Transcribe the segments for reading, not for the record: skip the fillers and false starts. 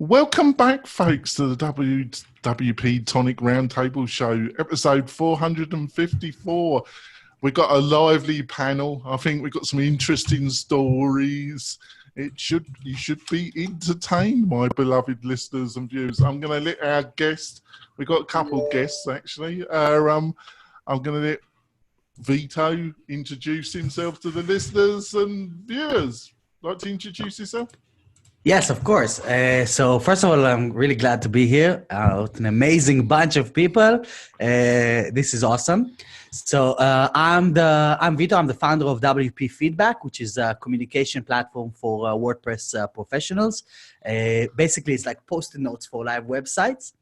Welcome back, folks, to the WP-Tonic Roundtable Show, episode 454. We've got a lively panel. I think we've got some interesting stories. You should be entertained, my beloved listeners and viewers. I'm going to let our guest, we've got a couple of guests actually. I'm going to let Vito introduce himself to the listeners and viewers. Like to introduce yourself? Yes, of course. So first of all, I'm really glad to be here with an amazing bunch of people. This is awesome. So I'm Vito. I'm the founder of WP Feedback, which is a communication platform for WordPress professionals. Basically, it's like post-it notes for live websites.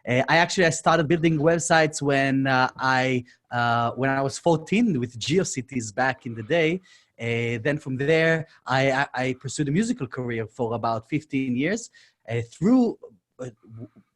I started building websites when I was 14 with GeoCities back in the day. Then from there, I pursued a musical career for about 15 years through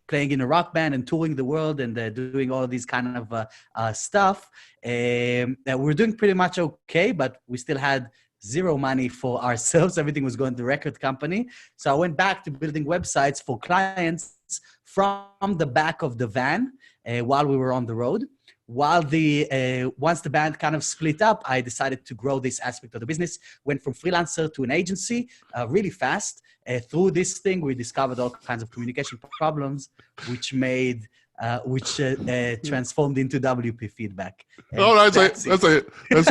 playing in a rock band and touring the world and doing all these kind of stuff. We're doing pretty much okay, but we still had zero money for ourselves. Everything was going to the record company. So I went back to building websites for clients from the back of the van while we were on the road. While once the band kind of split up, I decided to grow this aspect of the business, went from freelancer to an agency really fast. Through this thing, we discovered all kinds of communication problems, which transformed into WP Feedback. Oh, that's it. We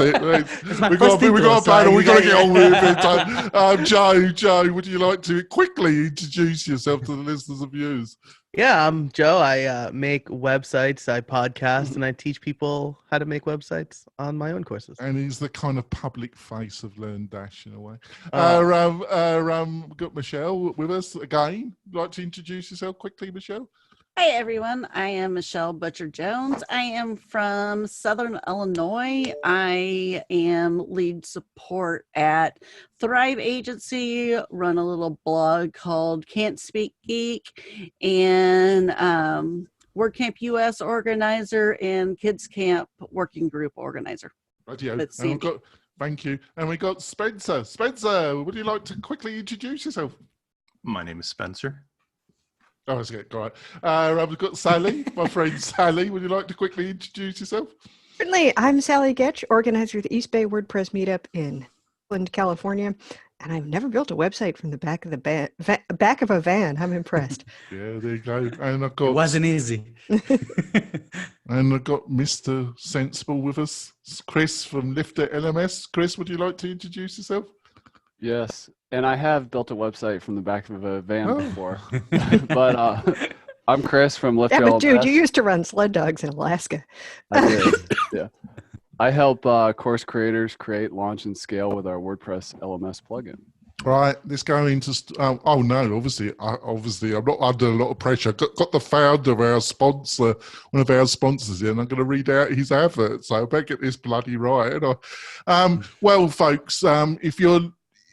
got a panel. We got to get on with it. Joe, would you like to quickly introduce yourself to the listeners and viewers? Yeah, I'm Joe. I make websites, I podcast, and I teach people how to make websites on my own courses. And he's the kind of public face of Learn Dash in a way. We've got Michelle with us again. Would you like to introduce yourself quickly, Michelle? Hi, everyone. I am Michelle Butcher-Jones. I am from Southern Illinois. I am lead support at Thrive Agency, run a little blog called Can't Speak Geek, and WordCamp US organizer and Kids Camp working group organizer. Thank you. And we got Spencer. Spencer, would you like to quickly introduce yourself? My name is Spencer. Oh, that's good. All right. I've got Sally, my friend Sally. Would you like to quickly introduce yourself? Certainly. I'm Sally Getch, organizer of the East Bay WordPress meetup in Oakland, California. And I've never built a website from the back of the back of a van. I'm impressed. Yeah, there you go. And it wasn't easy. And I've got Mr. Sensible with us, Chris from Lifter LMS. Chris, would you like to introduce yourself? Yes, and I have built a website from the back of a van before. But I'm Chris from Lifter LMS. Yeah, but dude, you used to run sled dogs in Alaska. I did, yeah. I help course creators create, launch, and scale with our WordPress LMS plugin. Right, let's go into. Obviously, I'm not under a lot of pressure. Got the founder of our sponsor, one of our sponsors here, and I'm going to read out his advert. So I better get this bloody right. Well, folks,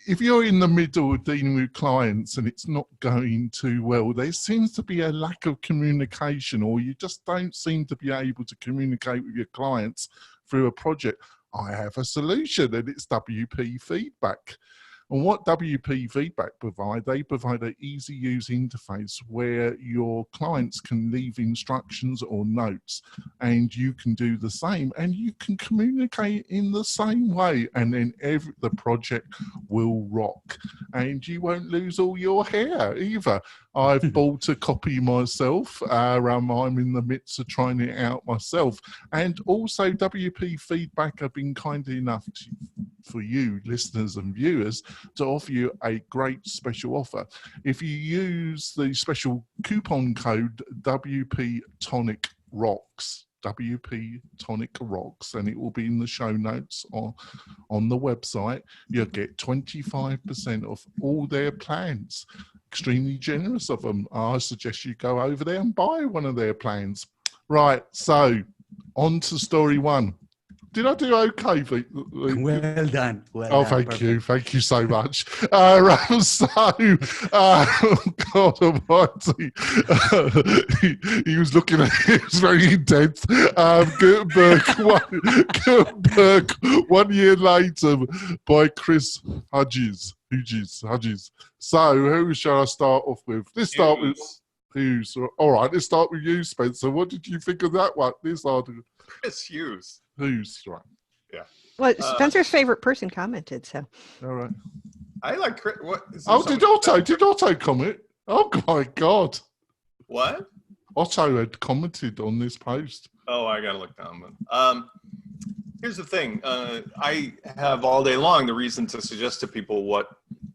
if you're in the middle of dealing with clients and it's not going too well, there seems to be a lack of communication, or you just don't seem to be able to communicate with your clients through a project. I have a solution, and it's WP Feedback. And what WP Feedback provide, they provide an easy use interface where your clients can leave instructions or notes, and you can do the same, and you can communicate in the same way, and then the project will rock, and you won't lose all your hair either. I've bought a copy myself. I'm in the midst of trying it out myself. And also WP Feedback have been kind enough for you listeners and viewers to offer you a great special offer. If you use the special coupon code WP-Tonic Rocks, WP-Tonic Rocks, and it will be in the show notes on the website, you'll get 25% off all their plans. Extremely generous of them. I suggest you go over there and buy one of their plans. Right, so on to story one. Did I do okay? Well done. Thank you. Thank you so much. God almighty. He was looking at it. It was very intense. Gutenberg, 1 year later by Chris Hughes. Hughes. So, who shall I start off with? Let's start with Hughes. All right, let's start with you, Spencer. What did you think of that one? This article. Chris Hughes. Hughes, right. Well, Spencer's favorite person commented, so. All right. I like Chris. What? Is there Oh, did Otto comment? Oh, my God. What? Otto had commented on this post. Oh, I gotta look down. But here's the thing. I have all day long the reason to suggest to people what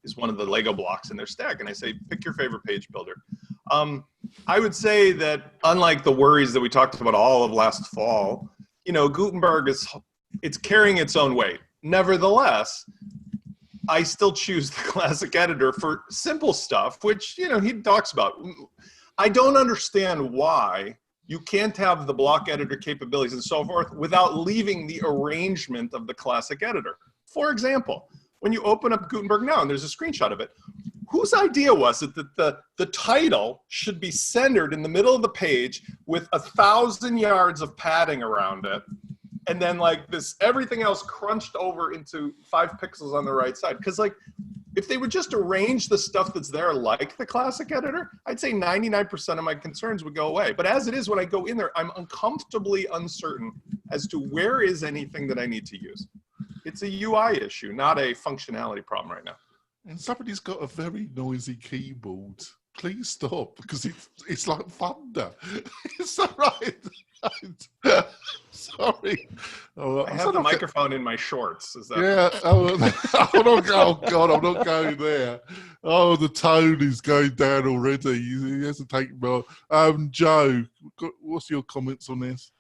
is one of the Lego blocks in their stack, and I say pick your favorite page builder. I would say that unlike the worries that we talked about all of last fall, Gutenberg it's carrying its own weight. Nevertheless, I still choose the classic editor for simple stuff, which he talks about. I don't understand why you can't have the block editor capabilities and so forth without leaving the arrangement of the classic editor. For example, when you open up Gutenberg now, and there's a screenshot of it, whose idea was it that the title should be centered in the middle of the page with 1,000 yards of padding around it, and then everything else crunched over into 5 pixels on the right side? Because if they would just arrange the stuff that's there like the classic editor, I'd say 99% of my concerns would go away. But as it is, when I go in there, I'm uncomfortably uncertain as to where is anything that I need to use. It's a UI issue, not a functionality problem right now. And somebody's got a very noisy keyboard. Please stop, because it's like thunder. Is that right? Sorry. Oh, I have the microphone in my shorts. Is that? Yeah. Oh God, I'm not going there. Oh, the tone is going down already. He has to take more. Joe, what's your comments on this?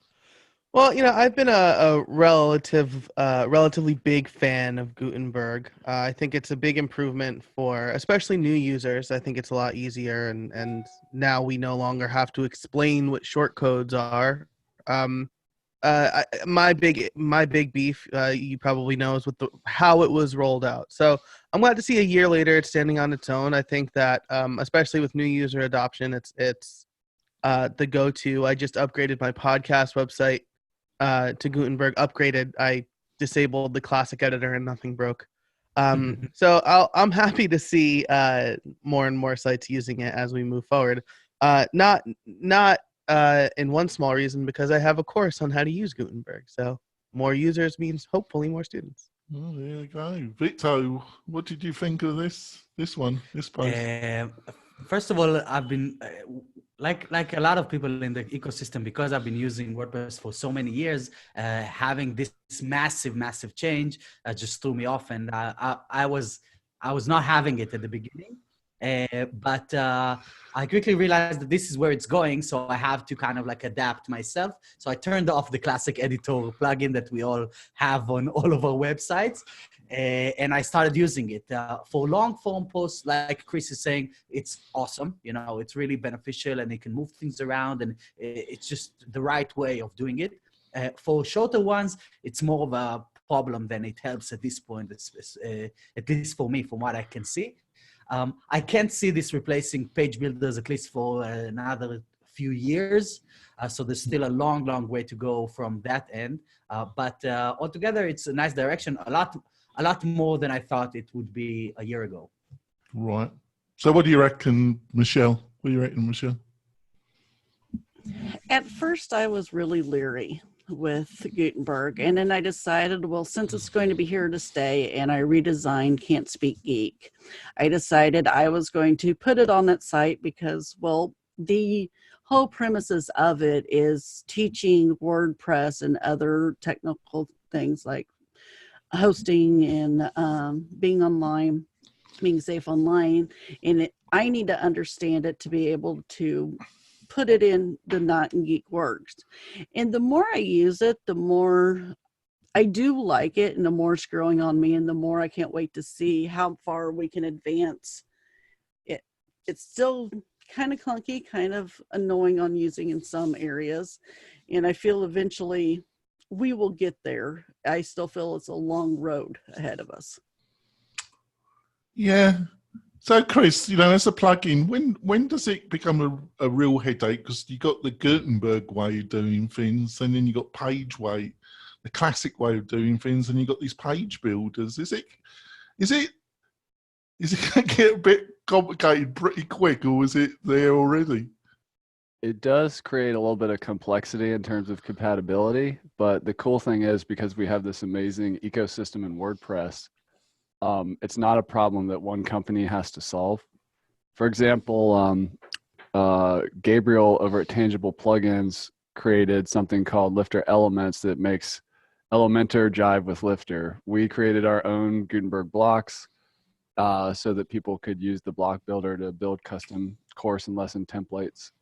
Well, I've been a relatively big fan of Gutenberg. I think it's a big improvement for especially new users. I think it's a lot easier, and now we no longer have to explain what shortcodes are. My big beef, you probably know, is with how it was rolled out. So I'm glad to see a year later it's standing on its own. I think that especially with new user adoption, it's the go-to. I just upgraded my podcast website to Gutenberg. I disabled the classic editor and nothing broke. So I'm happy to see more and more sites using it as we move forward. Not in one small reason, because I have a course on how to use Gutenberg. So more users means hopefully more students. Oh, there you go. Victor, what did you think of this post? First of all, I've been like a lot of people in the ecosystem, because I've been using WordPress for so many years. Having this massive change just threw me off, and I was not having it at the beginning. But I quickly realized that this is where it's going, so I have to kind of adapt myself. So I turned off the classic editor plugin that we all have on all of our websites, and I started using it for long form posts. Like Chris is saying, it's awesome. It's really beneficial, and it can move things around, and it's just the right way of doing it. For shorter ones, it's more of a problem than it helps at this point, at least for me, from what I can see. I can't see this replacing page builders, at least for another few years. So there's still a long way to go from that end. But altogether, it's a nice direction. A lot more than I thought it would be a year ago. Right. So what do you reckon, Michelle? At first, I was really leery with Gutenberg, and then I decided, well, since it's going to be here to stay, and I redesigned Can't Speak Geek, I decided I was going to put it on that site because, well, the whole premises of it is teaching WordPress and other technical things like hosting and being online, being safe online, and I need to understand it to be able to put it in the Not in Geek Works. And the more I use it, the more I do like it, and the more it's growing on me, and the more I can't wait to see how far we can advance it. It's still kind of clunky, kind of annoying on using in some areas, and I feel eventually we will get there. I still feel it's a long road ahead of us. Yeah. So, Chris, as a plugin, when does it become a real headache? Because you got the Gutenberg way of doing things, and then you got PageWay, the classic way of doing things, and you got these page builders. Is it Is it going to get a bit complicated pretty quick, or is it there already? It does create a little bit of complexity in terms of compatibility, but the cool thing is because we have this amazing ecosystem in WordPress, it's not a problem that one company has to solve. For example, Gabriel over at Tangible Plugins created something called Lifter Elements that makes Elementor jive with Lifter. We created our own Gutenberg blocks so that people could use the block builder to build custom course and lesson templates.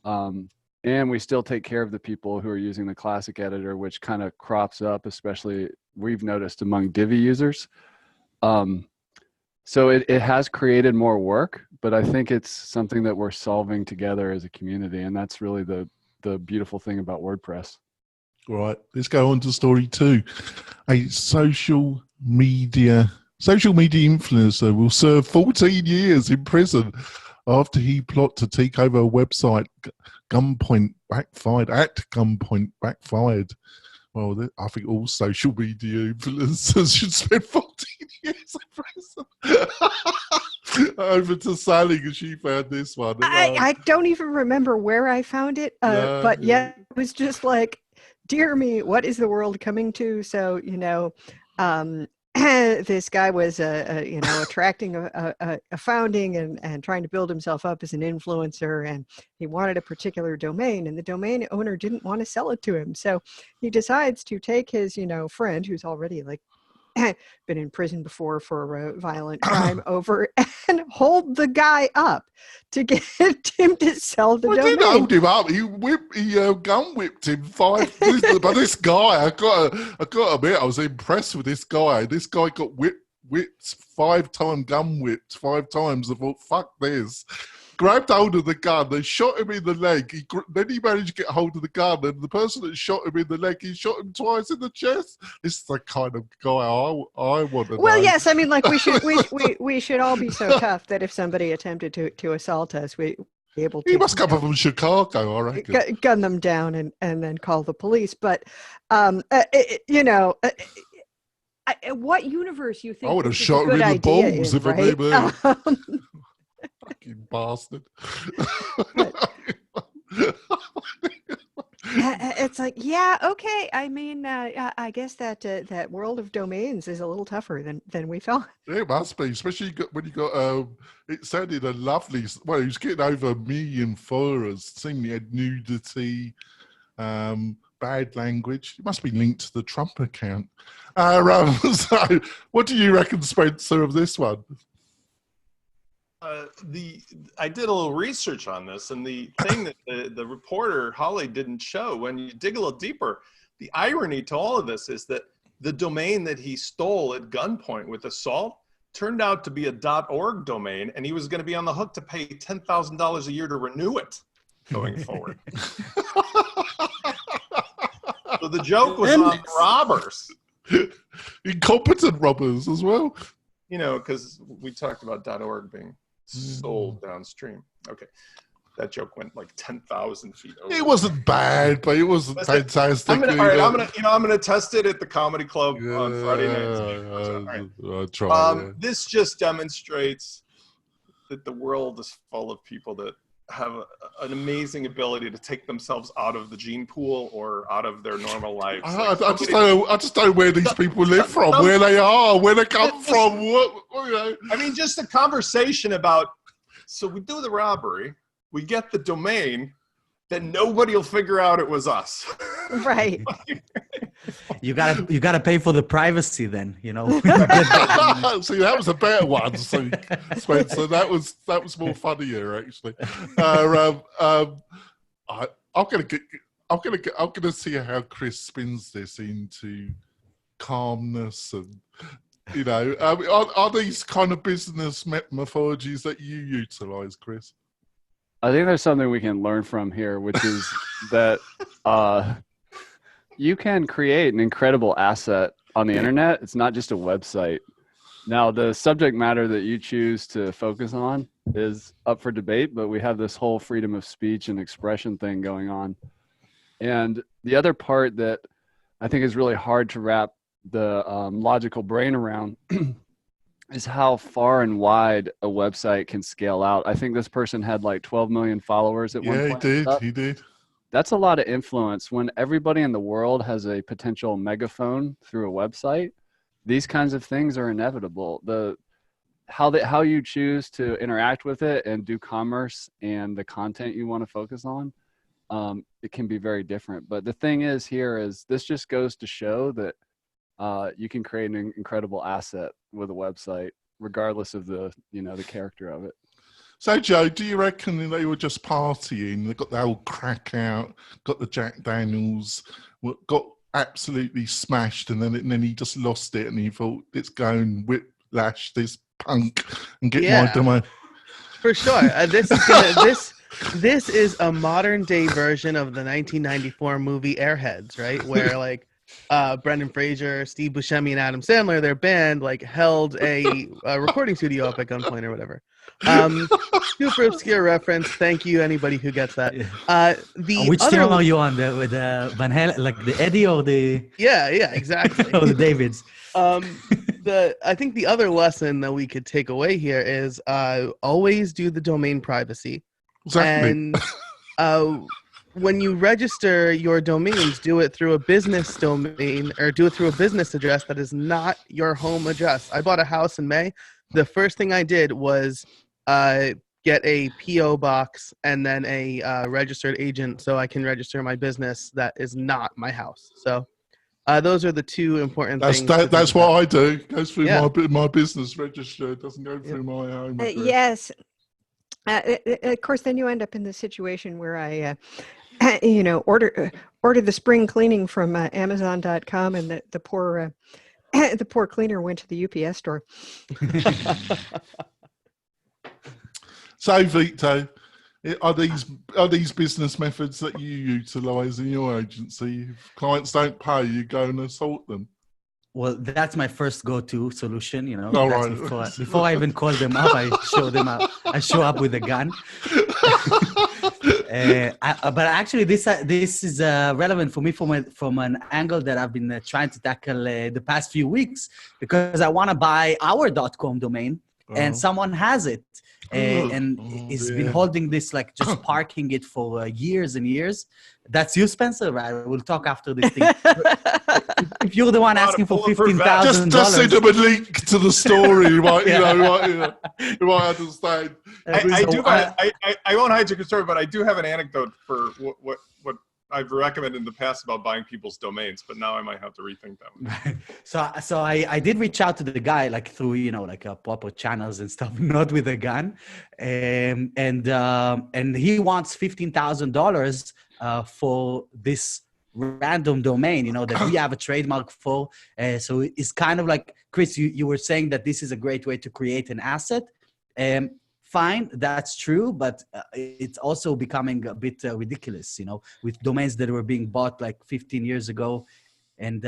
And we still take care of the people who are using the classic editor, which kind of crops up, especially we've noticed among Divi users. So it has created more work, but I think it's something that we're solving together as a community. And that's really the beautiful thing about WordPress. All right, let's go on to story 2. A social media influencer will serve 14 years in prison after he plot to take over a website gunpoint backfired. Well, I think all social media influencers should spend 14 years in prison. Over to Sally, because she found this one. I don't even remember where I found it, but yeah, it was just like, dear me, what is the world coming to? So, this guy was, attracting a founding and trying to build himself up as an influencer, and he wanted a particular domain, and the domain owner didn't want to sell it to him. So he decides to take his, friend who's already like been in prison before for a violent crime over and hold the guy up to get him to sell the domain. Didn't hold him up. He gun whipped him 5. But this guy, I got to admit, I was impressed with this guy. This guy got whipped 5 times, gun whipped 5 times. I thought, fuck this. Grabbed hold of the gun, they shot him in the leg. Then he managed to get hold of the gun, and the person that shot him in the leg, he shot him twice in the chest. This is the kind of guy I want to know. Well, yes, I mean, like we should all be so tough that if somebody attempted to assault us, we be able to. He must come from Chicago, I reckon. Gun them down and then call the police. But what universe you think? I would have shot him in the balls if I knew. Fucking bastard. It's like, yeah, okay. I mean, I guess that world of domains is a little tougher than we thought. It must be, especially when you got. It sounded a lovely. Well, he was getting over 1 million followers. Seemingly had nudity, bad language. It must be linked to the Trump account. So, what do you reckon, Spencer, of this one? I did a little research on this, and the thing that the reporter Holly didn't show, when you dig a little deeper, the irony to all of this is that the domain that he stole at gunpoint with assault turned out to be a .org domain, and he was going to be on the hook to pay $10,000 a year to renew it going forward. So the joke was on the robbers. Incompetent robbers as well. Because we talked about .org being sold downstream. Okay, that joke went like 10,000 feet over. It wasn't bad, but it wasn't fantastic. I'm gonna test it at the comedy club on Friday night. This just demonstrates that the world is full of people that have an amazing ability to take themselves out of the gene pool or out of their normal lives. I just don't know where these people live from, where they are, where they come from. I mean, just a conversation about, so we do the robbery, we get the domain, then nobody will figure out it was us. Right. You gotta pay for the privacy then, See, that was a better one, Spencer. That was more funnier, actually. I'm gonna see how Chris spins this into calmness and are these kind of business methodologies that you utilize, Chris? I think there's something we can learn from here, which is that you can create an incredible asset on the internet. It's not just a website. Now, the subject matter that you choose to focus on is up for debate, but we have this whole freedom of speech and expression thing going on. And the other part that I think is really hard to wrap the logical brain around is how far and wide a website can scale out. I think this person had like 12 million followers at one Yeah, point. he did. That's a lot of influence. When everybody in the world has a potential megaphone through a website, these kinds of things are inevitable. How you choose to interact with it and do commerce and the content you want to focus on, it can be very different. But the thing is here is this just goes to show that you can create an incredible asset with a website, regardless of the character of it. So, Joe, do you reckon they were just partying? They got the old crack out, got the Jack Daniels, got absolutely smashed, and then he just lost it, and he thought, "Let's go and whiplash this punk and get my domain." For sure. This is a modern day version of the 1994 movie Airheads, right? Where like Brendan Fraser, Steve Buscemi, and Adam Sandler, their band, like held a recording studio up at gunpoint or whatever. Super obscure reference. Thank you, anybody who gets that. Which team are you on? With Van Halen, like the Eddie or the? Yeah, exactly. Or the Davids. I think the other lesson that we could take away here is always do the domain privacy. Exactly. And when you register your domains, do it through a business domain or do it through a business address that is not your home address. I bought a house in May. The first thing I did was get a PO box and then a registered agent so I can register my business that is not my house. So those are the two important things. That's what I do. It goes through my business register. It doesn't go through my home address. Yes. Of course, then you end up in the situation where I, order the spring cleaning from Amazon.com, and the poor cleaner went to the UPS store. So, Vito, are these business methods that you utilise in your agency? If clients don't pay, you go and assault them. Well, that's my first go-to solution. Oh, right. Before I even call them up, I show them up. I show up with a gun. But actually, this is relevant for me from an angle that I've been trying to tackle the past few weeks, because I want to buy our .com domain, and someone has it. And he's been holding this, like just parking it for years and years. That's you, Spencer, right? We'll talk after this thing. If you're the one asking for $15,000, just send them a link to the story. You might understand. I won't hide your story, but I do have an anecdote for what I've recommended in the past about buying people's domains, but now I might have to rethink that. So I did reach out to the guy, like through like proper channels and stuff, not with a gun, and he wants $15,000 for this random domain, that we have a trademark for. So it's kind of like, Chris, you were saying that this is a great way to create an asset. Fine, that's true, but it's also becoming a bit ridiculous, with domains that were being bought like 15 years ago, and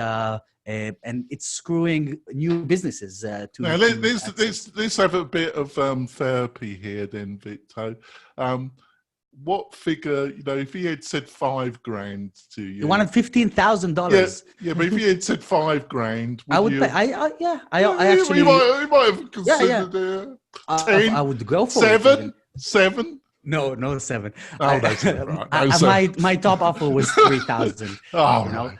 it's screwing new businesses. Let's have a bit of therapy here, then, Vito. What figure, if he had said $5,000 to you? You wanted $15,000. Yeah, but if he had said $5,000, I would pay. I actually. You might have considered 10. I would go for 7. 7. No, 7. Oh, that's right. My top offer was 3,000. Oh, right.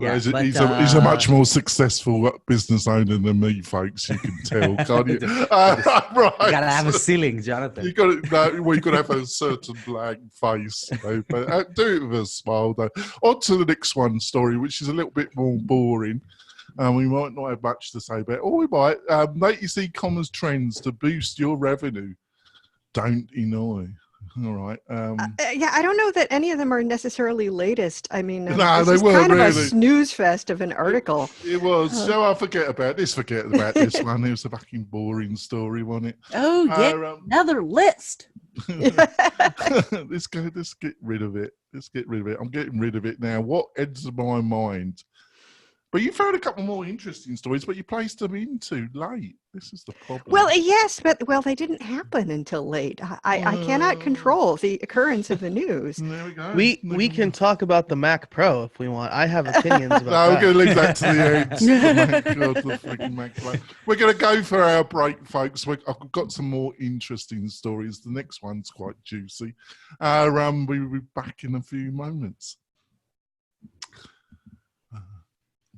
Yeah, he's a much more successful business owner than me, folks. You can tell, can't you? Right. You gotta have a ceiling, Jonathan. You got to have a certain blank face, but do it with a smile, though. On to the next one story, which is a little bit more boring. We might not have much to say about it, or we might. Notice e-commerce trends to boost your revenue. Don't annoy. All right. I don't know that any of them are necessarily latest. I mean, no, they were kind really. Of a snooze fest of an article. It was. So I'll forget about this one. It was a fucking boring story, wasn't it? Oh, yeah. Another list. Let's get rid of it. I'm getting rid of it now. What enters my mind? But you found a couple more interesting stories, but you placed them in too late. This is the problem. Well, yes, but they didn't happen until late. I cannot control the occurrence of the news. There we go. We can talk about the Mac Pro if we want. I have opinions about No, we're that. going to leave that to the end. The freaking Mac Pro. We're going to go for our break, folks. I've got some more interesting stories. The next one's quite juicy. We'll be back in a few moments.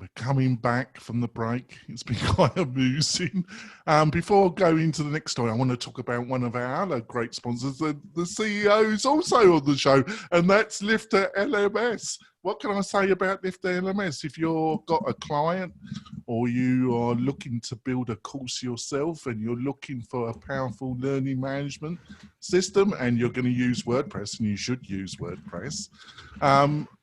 We're coming back from the break. It's been quite amusing. Before going to the next story, I want to talk about one of our other great sponsors. The CEO is also on the show, and that's Lifter LMS. What can I say about Lifter LMS? If you've got a client or you are looking to build a course yourself and you're looking for a powerful learning management system and you're going to use WordPress, and you should use WordPress,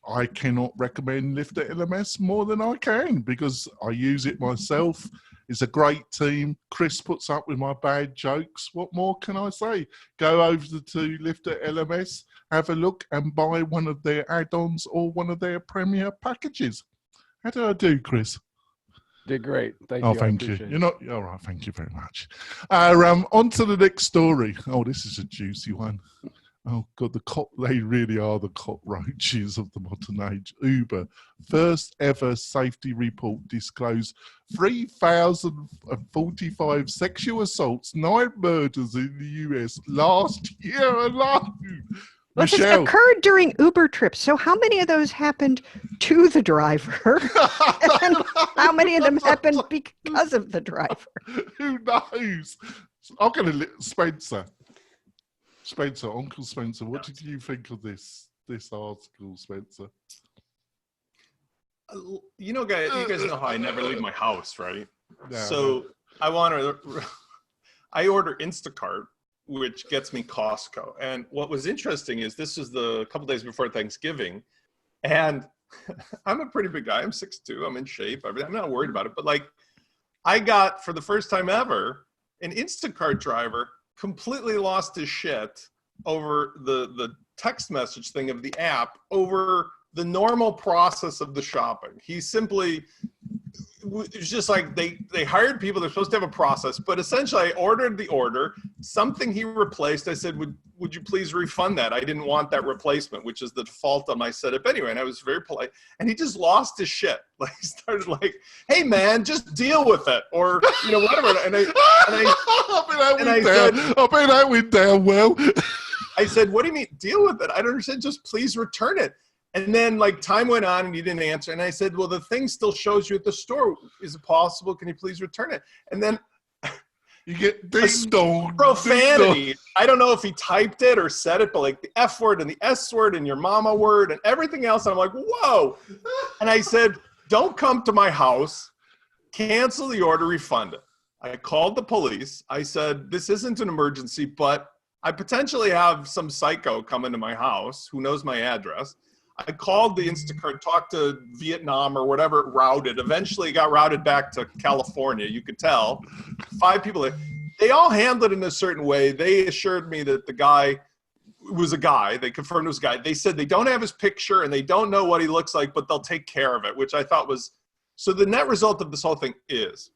I cannot recommend Lifter LMS more than I can because I use it myself. It's a great team. Chris puts up with my bad jokes. What more can I say? Go over to Lifter LMS, have a look and buy one of their add-ons or one of their premier packages. How do I do, Chris? Did great. Thank you. Oh, thank you. You're not all right. Thank you very much. On to the next story. Oh, this is a juicy one. Oh God, they really are the cockroaches of the modern age. Uber, first ever safety report disclosed 3,045 sexual assaults, 9 murders in the US last year alone. Well, this Michelle. occurred during Uber trips. So how many of those happened to the driver? And how many of them happened because of the driver? Who knows? I'm going to Spencer, Uncle Spencer, what did you think of this article, Spencer? You know, guys, you guys know how I never leave my house, right? No, so I order Instacart, which gets me Costco. And what was interesting is this was a couple days before Thanksgiving, and I'm a pretty big guy. I'm 6'2". I'm in shape. I'm not worried about it. But like, I got, for the first time ever, an Instacart driver completely lost his shit over the text message thing of the app over the normal process of the shopping. He simply, it was just like they hired people. They're supposed to have a process, but essentially I ordered the order, something he replaced. I said, would you please refund that? I didn't want that replacement, which is the default on my setup anyway. And I was very polite, and he just lost his shit. Like, he started like, hey man, just deal with it, or, you know, whatever. And I bet that went down well. I said, what do you mean deal with it? I don't understand. Just please return it. And then like time went on and he didn't answer. And I said, well, the thing still shows you at the store. Is it possible? Can you please return it? And then you get ding-dong. Profanity. Ding-dong. I don't know if he typed it or said it, but like the F word and the S word and your mama word and everything else. And I'm like, whoa. And I said, don't come to my house. Cancel the order, refund it. I called the police. I said, this isn't an emergency, but I potentially have some psycho come into my house who knows my address. I called the Instacart, talked to Vietnam or whatever it routed. Eventually it got routed back to California. You could tell. 5 people. They all handled it in a certain way. They assured me that the guy was a guy. They confirmed it was a guy. They said they don't have his picture and they don't know what he looks like, but they'll take care of it, which I thought was, so the net result of this whole thing is,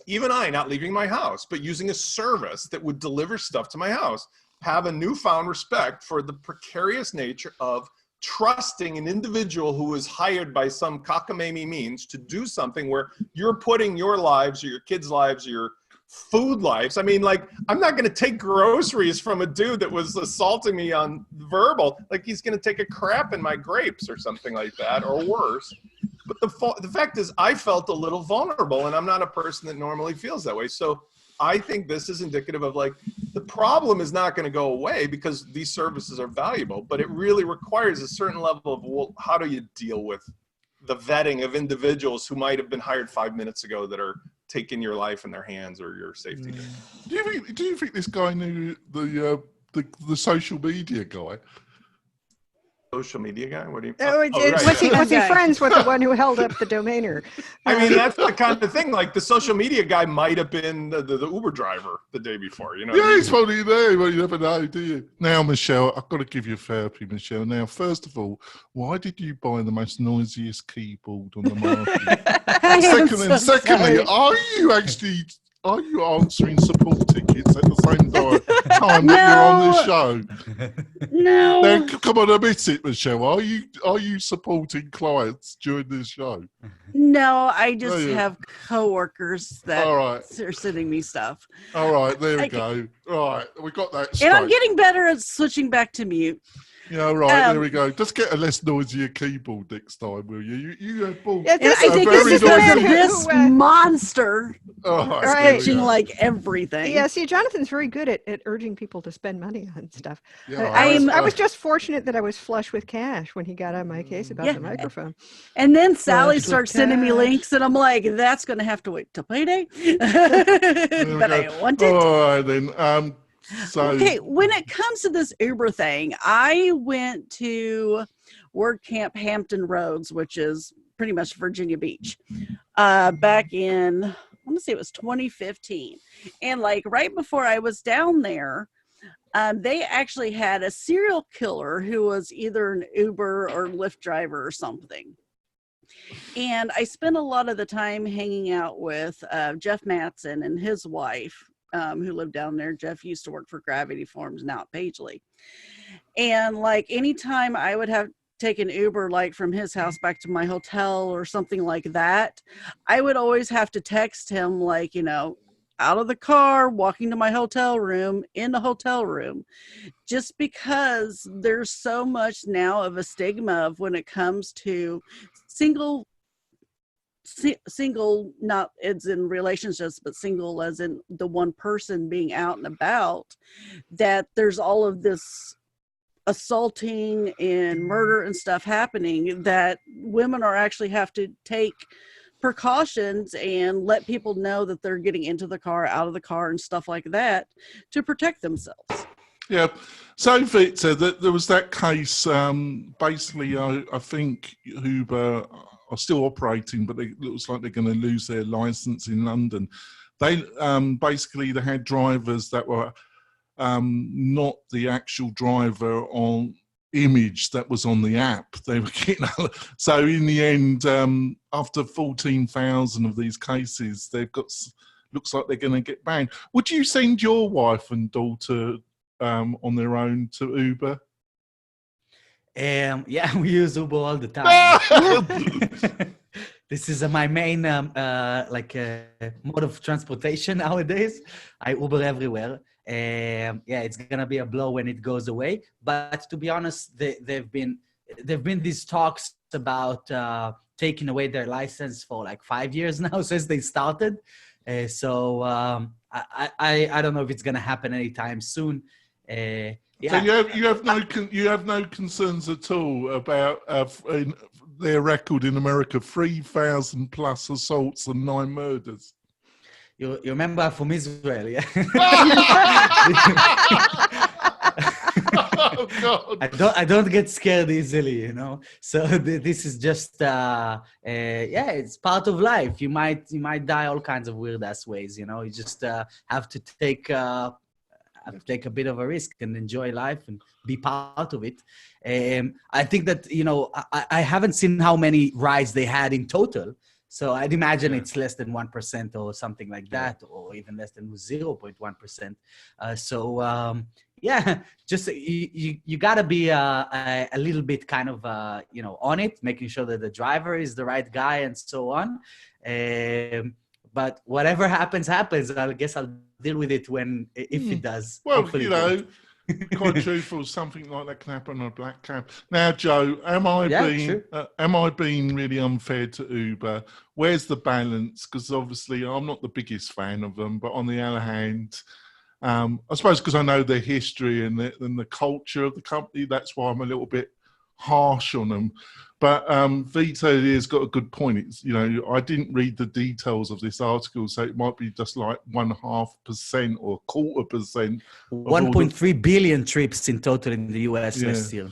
even I, not leaving my house, but using a service that would deliver stuff to my house, have a newfound respect for the precarious nature of trusting an individual who is hired by some cockamamie means to do something where you're putting your lives or your kids' lives or your food lives. I mean, like, I'm not going to take groceries from a dude that was assaulting me on verbal, like he's going to take a crap in my grapes or something like that, or worse. But the fact is, I felt a little vulnerable, and I'm not a person that normally feels that way. So I think this is indicative of, like, the problem is not going to go away because these services are valuable, but it really requires a certain level of, well, how do you deal with the vetting of individuals who might have been hired 5 minutes ago that are taking your life in their hands or your safety? Do you think this guy knew the social media guy? social media guy? What do you? Oh, right, was he yeah. friends with the one who held up the domainer? I mean, that's the kind of thing. Like the social media guy might have been the Uber driver the day before. You know? What I Yeah, mean? he's probably there, but you never know, do you? Now, Michelle, I've got to give you therapy, Michelle. Now, first of all, why did you buy the most noisiest keyboard on the market? I am Secondly, so sorry. are you answering support tickets at the same time that you're on this show? No. Now, come on, admit it, Michelle. Are you supporting clients during this show? No, I just you? have coworkers that All right. are sending me stuff. All right, there we I go. All right, we got that straight. And I'm getting better at switching back to mute. Yeah, right, there we go. Just get a less noisier keyboard next time, will you? You have both. Yeah, And this I is, think this this is is the man this who monster All right, Right. there we switching go. like everything. yeah, see, Jonathan's very good at urging people to spend money on stuff. Yeah, I was just fortunate that I was flush with cash when he got on my case about Yeah. the microphone. And then Sally with starts sending me cash. links, and I'm like, that's going to have to wait till payday. There we But go. I want it. All right, then. So, Okay, when it comes to this Uber thing, I went to WordCamp Hampton Roads, which is pretty much Virginia Beach, back in, I want to say it was 2015. And like right before I was down there, they actually had a serial killer who was either an Uber or Lyft driver or something. And I spent a lot of the time hanging out with Jeff Mattson and his wife, who lived down there. Jeff used to work for Gravity Farms, now at Pagely. And like anytime I would have taken Uber, like from his house back to my hotel or something like that, I would always have to text him, like, you know, out of the car, walking to my hotel room, in the hotel room, just because there's so much now of a stigma of when it comes to single, not as in relationships, but single as in the one person being out and about, that there's all of this assaulting and murder and stuff happening, that women are actually have to take precautions and let people know that they're getting into the car, out of the car, and stuff like that to protect themselves. yeah. So, Victor, there was that case. Basically, I think Uber are still operating, but it looks like they're going to lose their license in London. They basically they had drivers that were not the actual driver on image that was on the app. They were getting, so in the end, after 14,000 of these cases, they've got, looks like they're going to get banned. Would you send your wife and daughter on their own to Uber? Yeah, we use Uber all the time. This is my main mode of transportation nowadays. I Uber everywhere. Yeah, it's gonna be a blow when it goes away. But to be honest, there've been these talks about taking away their license for like 5 years now since they started. So I don't know if it's gonna happen anytime soon. Yeah. So you have no concerns at all about their record in America: 3,000 plus assaults and 9 murders. You remember I'm from Israel, yeah? Oh God! I don't get scared easily, you know. So this is just yeah, it's part of life. You might die all kinds of weird ass ways, you know. You just have to take a bit of a risk and enjoy life and be part of it. I think that, you know, I haven't seen how many rides they had in total. So I'd imagine it's less than 1% or something like that, or even less than 0.1%. Yeah, just you gotta be a little bit kind of, you know, on it, making sure that the driver is the right guy and so on. But whatever happens, I guess I'll deal with it if it does. Well, Hopefully you know, quite truthful, something like that can happen on a black cab. Now, Joe, am I being really unfair to Uber? Where's the balance? Because obviously I'm not the biggest fan of them, but on the other hand, I suppose because I know their history and the culture of the company, that's why I'm a little bit harsh on them. But Vito has got a good point. It's, you know, I didn't read the details of this article, so it might be just like 0.5% or 0.25%. 1.3 billion trips in total in the US last year.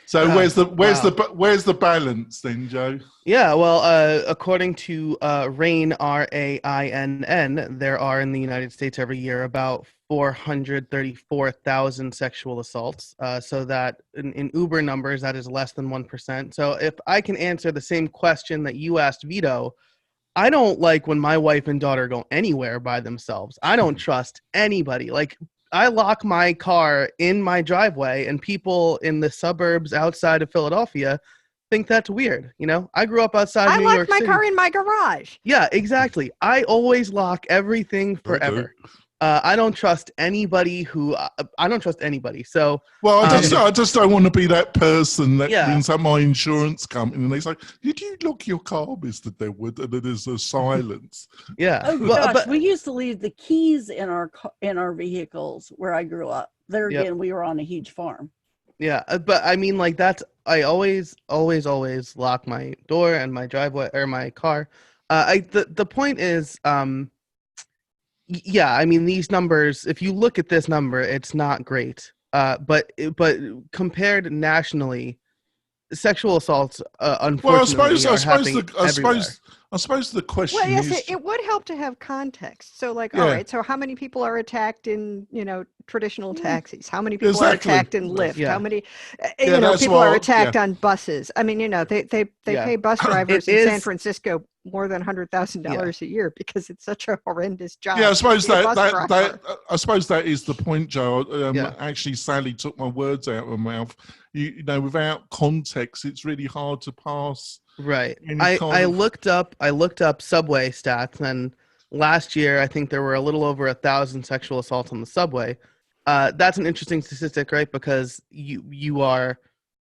So Oh, where's wow. where's the balance then, Joe? Yeah, well, according to RAIN, RAINN, there are in the United States every year about 434,000 sexual assaults. So that in Uber numbers, that is less than 1%. So if I can answer the same question that you asked Vito, I don't like when my wife and daughter go anywhere by themselves. I don't trust anybody. Like, I lock my car in my driveway, and people in the suburbs outside of Philadelphia think that's weird. You know, I grew up outside I New locked York my City. car in my garage. Yeah, exactly. I always lock everything forever. I don't trust anybody who I don't trust anybody. So Well, I just don't want to be that person that Yeah. rings up my insurance company and they say, "Did you lock your car, Mr. Deadwood?" And then there's a silence. yeah. Oh Well, gosh, we used to leave the keys in our vehicles where I grew up. There Yep. again, we were on a huge farm. Yeah, but I mean, like I always lock my door and my driveway or my car. The point is, yeah, I mean, these numbers. If you look at this number, it's not great. But compared nationally, sexual assaults, Well, unfortunately, are happening everywhere. I suppose the question Well, yes, is, it would help to have context. So, like, Yeah. all right, so how many people are attacked in, traditional taxis? How many people are Exactly. attacked in Lyft? Yeah. How many, Yeah, that's people are what- attacked yeah. on buses? I mean, they Yeah. pay bus drivers It in San is- Francisco more than $100,000 a year because it's such a horrendous job. yeah, I suppose to be a bus that driver. I suppose that is the point, Joe. Yeah. Actually, Sally took my words out of her mouth. You know, without context, it's really hard to pass. Right. Any I kind of- looked up subway stats, and last year I think there were a little over 1,000 sexual assaults on the subway. That's an interesting statistic, right? Because you are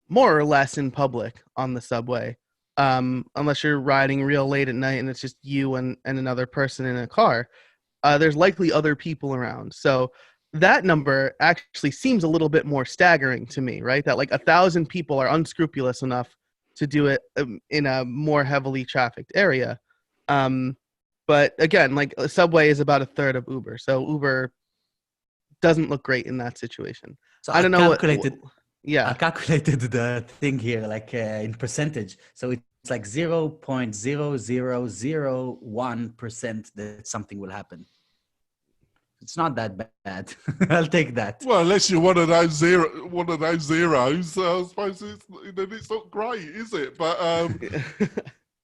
more or less in public on the subway, unless you're riding real late at night and it's just you and another person in a car. There's likely other people around. So that number actually seems a little bit more staggering to me, right? That like 1,000 people are unscrupulous enough to do it in a more heavily trafficked area. But again, like a subway is about a third of Uber. So Uber doesn't look great in that situation. So I don't know what- calculated, I Yeah. calculated the thing here, like in percentage. So it's like 0.0001% that something will happen. It's not that bad. I'll take that. Well, unless you're one of those zeros, I suppose it's not great, is it? But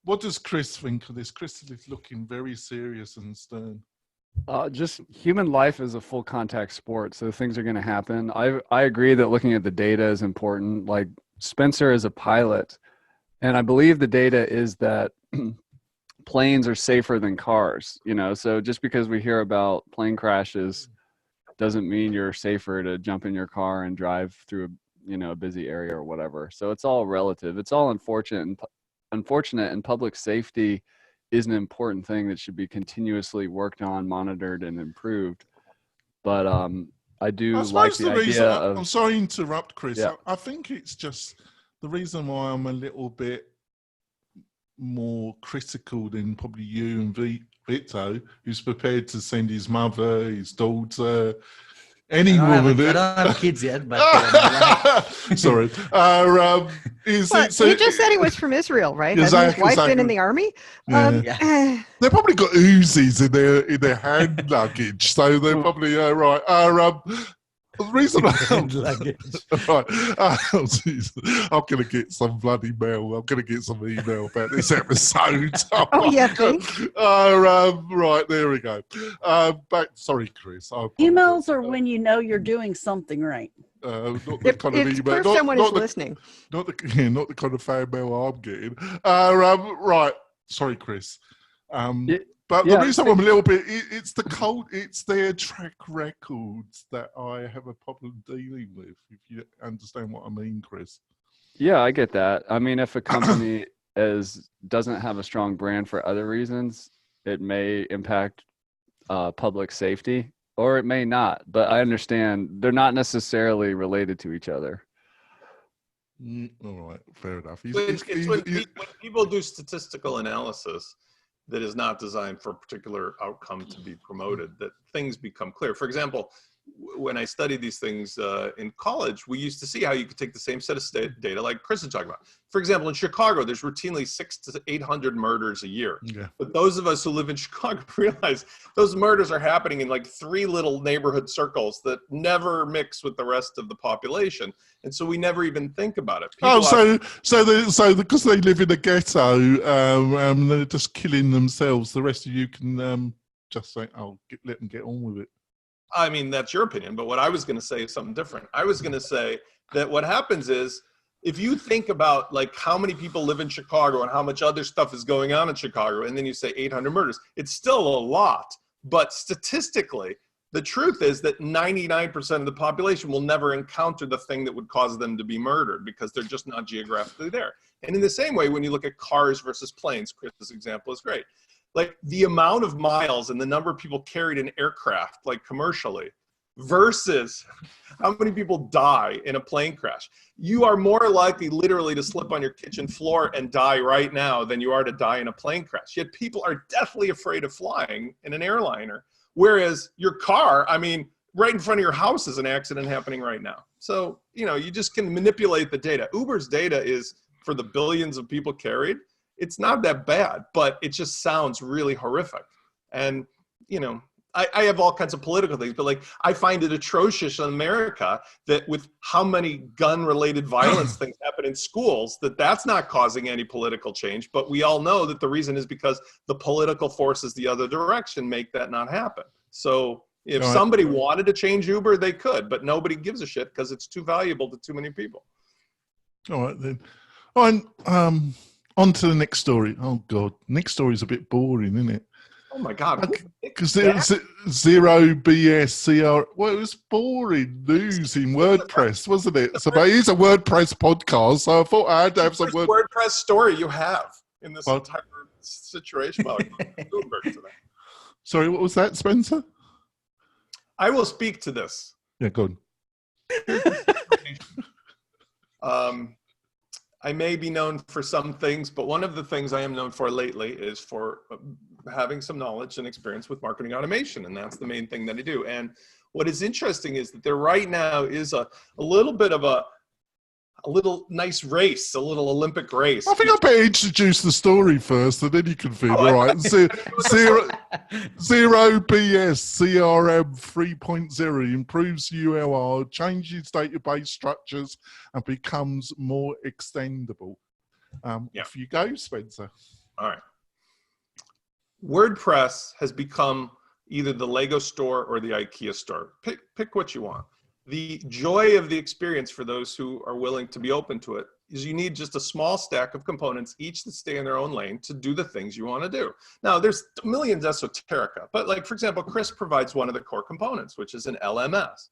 what does Chris think of this? Chris is looking very serious and stern. Just human life is a full contact sport, so things are going to happen. I agree that looking at the data is important. Like Spencer is a pilot, and I believe the data is that planes are safer than cars, so just because we hear about plane crashes doesn't mean you're safer to jump in your car and drive through a busy area or whatever. So it's all relative. It's all unfortunate, and public safety is an important thing that should be continuously worked on, monitored, and improved. But I do like the idea of... I'm sorry to interrupt, Chris. Yeah. I think it's just the reason why I'm a little bit more critical than probably you and Vito, who's prepared to send his mother, his daughter, any I woman. don't have kids yet, but Sorry. Well, he just said he was from Israel, right? Hasn't his wife been in the army? Yeah. They've probably got Uzis in their hand luggage, so they're probably right. The reason I'm going to get some bloody mail. I'm going to get some email about this episode. Oh, yeah, think? Right, there we go. Sorry, Chris. Emails are when you know you're doing something right. Not the kind of It's email. proof someone is listening. Not the kind of fan mail I'm getting. Right. Sorry, Chris. But the reason I'm a little bit, it's their track records that I have a problem dealing with, if you understand what I mean, Chris. Yeah, I get that. I mean, if a company doesn't have a strong brand for other reasons, it may impact public safety, or it may not. But I understand they're not necessarily related to each other. All right, fair enough. When people do statistical analysis that is not designed for a particular outcome to be promoted, that things become clear. For example, when I studied these things in college, we used to see how you could take the same set of data like Chris is talking about. For example, in Chicago, there's routinely 600 to 800 murders a year. Yeah. But those of us who live in Chicago realize those murders are happening in like 3 little neighborhood circles that never mix with the rest of the population. And so we never even think about it. People So because they live in a ghetto, they're just killing themselves. The rest of you can just say, "Oh, let them get on with it." I mean, that's your opinion, but what I was going to say is something different. I was going to say that what happens is, if you think about like how many people live in Chicago and how much other stuff is going on in Chicago, and then you say 800 murders, it's still a lot. But statistically, the truth is that 99% of the population will never encounter the thing that would cause them to be murdered because they're just not geographically there. And in the same way, when you look at cars versus planes, Chris's example is great. Like the amount of miles and the number of people carried in aircraft, like commercially, versus how many people die in a plane crash. You are more likely literally to slip on your kitchen floor and die right now than you are to die in a plane crash. Yet people are deathly afraid of flying in an airliner. Whereas your car, I mean, right in front of your house is an accident happening right now. So, you know, you just can manipulate the data. Uber's data is for the billions of people carried. It's not that bad, but it just sounds really horrific. And, you know, I have all kinds of political things, but like I find it atrocious in America that with how many gun-related violence things happen in schools, that's not causing any political change. But we all know that the reason is because the political forces the other direction make that not happen. So if somebody wanted to change Uber, they could, but nobody gives a shit because it's too valuable to too many people. All right, then. On to the next story. Oh, God. Next story is a bit boring, isn't it? Oh, my God. Because it was zero BS CR. Well, it was boring news in WordPress, wasn't it? So, but it is a WordPress podcast, so I thought I had to have some WordPress story you have in this entire situation. Well, Gutenberg today. Sorry, what was that, Spencer? I will speak to this. Yeah, go on. I may be known for some things, but one of the things I am known for lately is for having some knowledge and experience with marketing automation. And that's the main thing that I do. And what is interesting is that there right now is a little bit of a little nice race, a little Olympic race. I think I better introduce the story first, and then you can feed. All right. Zero BS CRM 3.0 improves URL, changes database structures, and becomes more extendable. If you go, Spencer. All right. WordPress has become either the Lego store or the IKEA store. Pick what you want. The joy of the experience for those who are willing to be open to it is you need just a small stack of components, each that stay in their own lane to do the things you want to do. Now, there's millions esoterica, but like, for example, Chris provides one of the core components, which is an LMS.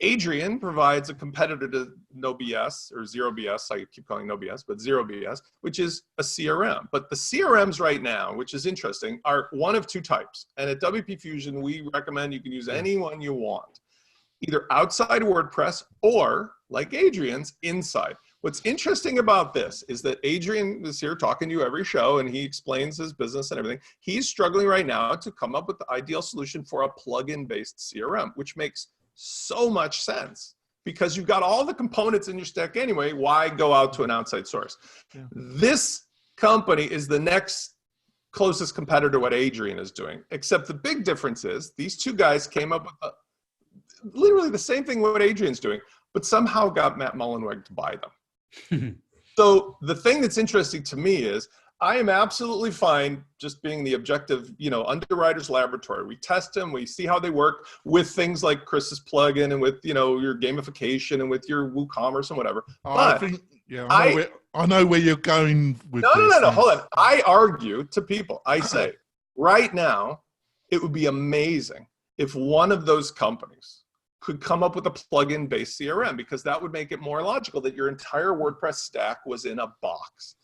Adrian provides a competitor to No BS or Zero BS. I keep calling No BS, but Zero BS, which is a CRM. But the CRMs right now, which is interesting, are one of two types. And at WP Fusion, we recommend you can use any one you want, either outside WordPress or, like Adrian's, inside. What's interesting about this is that Adrian is here talking to you every show, and he explains his business and everything. He's struggling right now to come up with the ideal solution for a plugin-based CRM, which makes so much sense because you've got all the components in your stack anyway. Why go out to an outside source? Yeah. This company is the next closest competitor to what Adrian is doing, except the big difference is these two guys came up with literally the same thing what Adrian's doing, but somehow got Matt Mullenweg to buy them. So the thing that's interesting to me is I am absolutely fine just being the objective, underwriter's laboratory. We test them, we see how they work with things like Chris's plugin and with, your gamification and with your WooCommerce and whatever. But I know where you're going with this. No, hold on. I argue to people, I say, right now, it would be amazing if one of those companies could come up with a plugin-based CRM, because that would make it more logical that your entire WordPress stack was in a box.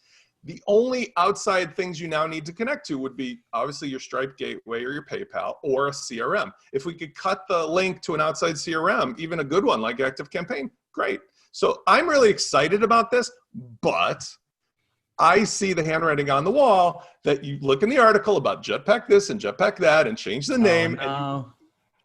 The only outside things you now need to connect to would be obviously your Stripe gateway or your PayPal or a CRM. If we could cut the link to an outside CRM, even a good one like ActiveCampaign, great. So I'm really excited about this, but I see the handwriting on the wall that you look in the article about Jetpack this and Jetpack that and change the name. And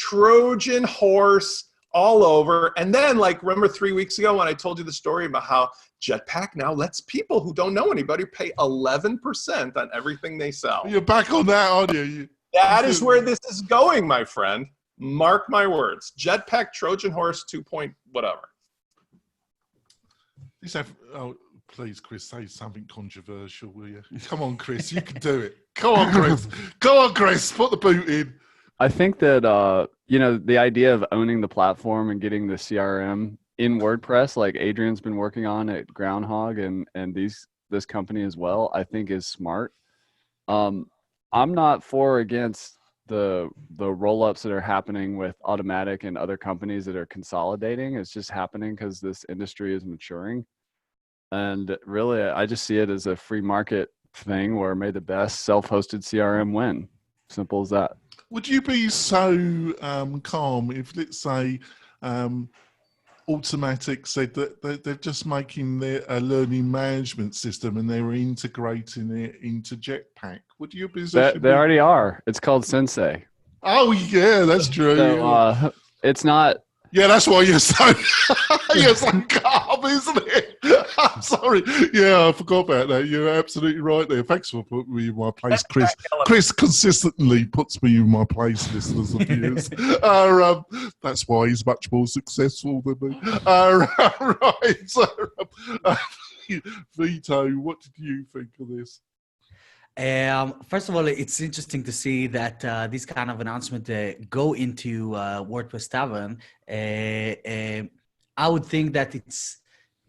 Trojan horse all over. And then, like, remember 3 weeks ago when I told you the story about how Jetpack now lets people who don't know anybody pay 11% on everything they sell. You're back on that, aren't you? That is where this is going, my friend. Mark my words. Jetpack Trojan horse 2 point whatever. Oh, please, Chris, say something controversial, will you? Come on, Chris, you can do it. Come on, Chris. Go on, Chris. Put the boot in. I think that, the idea of owning the platform and getting the CRM in WordPress, like Adrian's been working on at Groundhog and this company as well, I think is smart. I'm not for or against the roll-ups that are happening with Automatic and other companies that are consolidating. It's just happening because this industry is maturing. And really, I just see it as a free market thing where may the best self-hosted CRM win. Simple as that. Would you be so calm if, let's say, Automatic said that they're just making their learning management system and they were integrating it into Jetpack? Would you be? They already are. It's called Sensei. Oh yeah, that's true. So, it's not. Yeah, that's why you're so calm, isn't it? I'm sorry. Yeah, I forgot about that. You're absolutely right there. Thanks for putting me in my place, Chris. Chris consistently puts me in my place, listeners of viewers. That's why he's much more successful than me. Right. So, Vito, what did you think of this? First of all, it's interesting to see that this kind of announcement go into WordPress Tavern. I would think that it's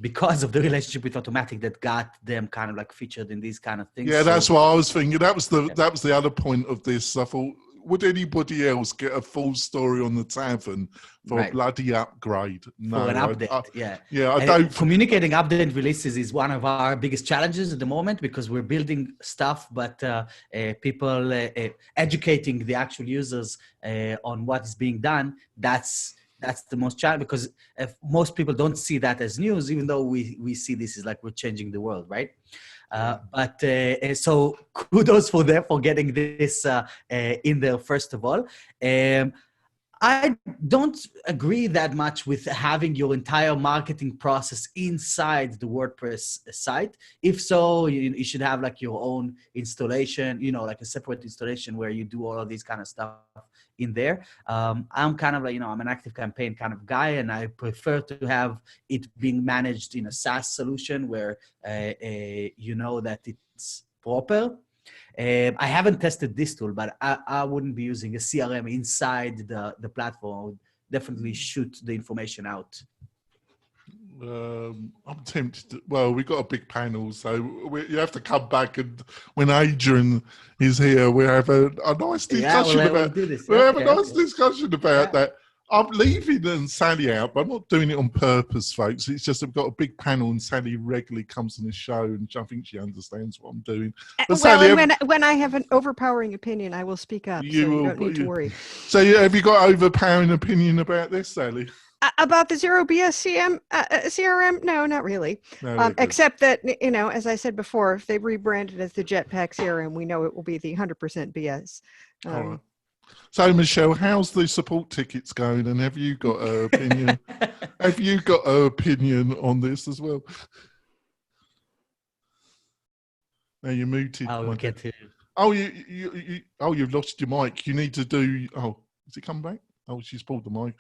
because of the relationship with Automatic that got them kind of like featured in these kind of things. Yeah, that's what I was thinking. That was the other point of this. I thought, would anybody else get a full story on the Tavern for a bloody upgrade? No, for an update, Yeah, I don't. Communicating update releases is one of our biggest challenges at the moment because we're building stuff, but people educating the actual users on what is being done, that's the most challenge because if most people don't see that as news, even though we see this as like we're changing the world, right? So kudos for them for getting this in there, first of all. I don't agree that much with having your entire marketing process inside the WordPress site. If so, you should have like your own installation, like a separate installation where you do all of these kind of stuff in there. I'm kind of like, I'm an active campaign kind of guy, and I prefer to have it being managed in a SaaS solution where that it's proper. I haven't tested this tool, but I wouldn't be using a CRM inside the platform. I would definitely shoot the information out. I'm tempted to, well, we've got a big panel, so you have to come back, and when Adrian is here, we have a nice discussion about that. I'm leaving Sally out, but I'm not doing it on purpose, folks. It's just I've got a big panel, and Sally regularly comes on the show, and I think she understands what I'm doing. But Sally, when I have an overpowering opinion, I will speak up. You don't need to worry. So have you got an overpowering opinion about this, Sally? About the Zero BS CRM? No, not really. No, except that, as I said before, if they rebranded as the Jetpack CRM, we know it will be the 100% BS. All right. So, Michelle, how's the support tickets going? And have you got an opinion? Have you got an opinion on this as well? Now you're muted. I'll get to. Oh, you've lost your mic. You need to do. Oh, has it come back? Oh, she's pulled the mic.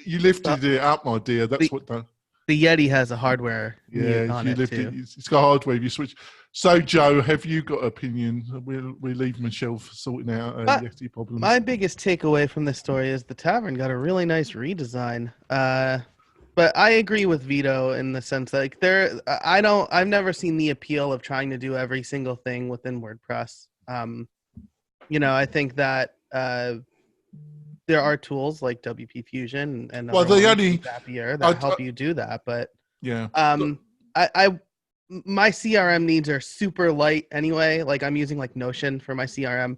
You lifted it up, my dear. That's what done. The Yeti has a hardware. Yeah, if you lift it, it's got hardware. If you switch. So, Joe, have you got an opinion? We'll leave Michelle for sorting out Yeti problems. My biggest takeaway from this story is the Tavern got a really nice redesign. But I agree with Vito in the sense that I've never seen the appeal of trying to do every single thing within WordPress. I think that there are tools like WP Fusion and Zapier that help you do that. But my CRM needs are super light anyway. Like I'm using like Notion for my CRM.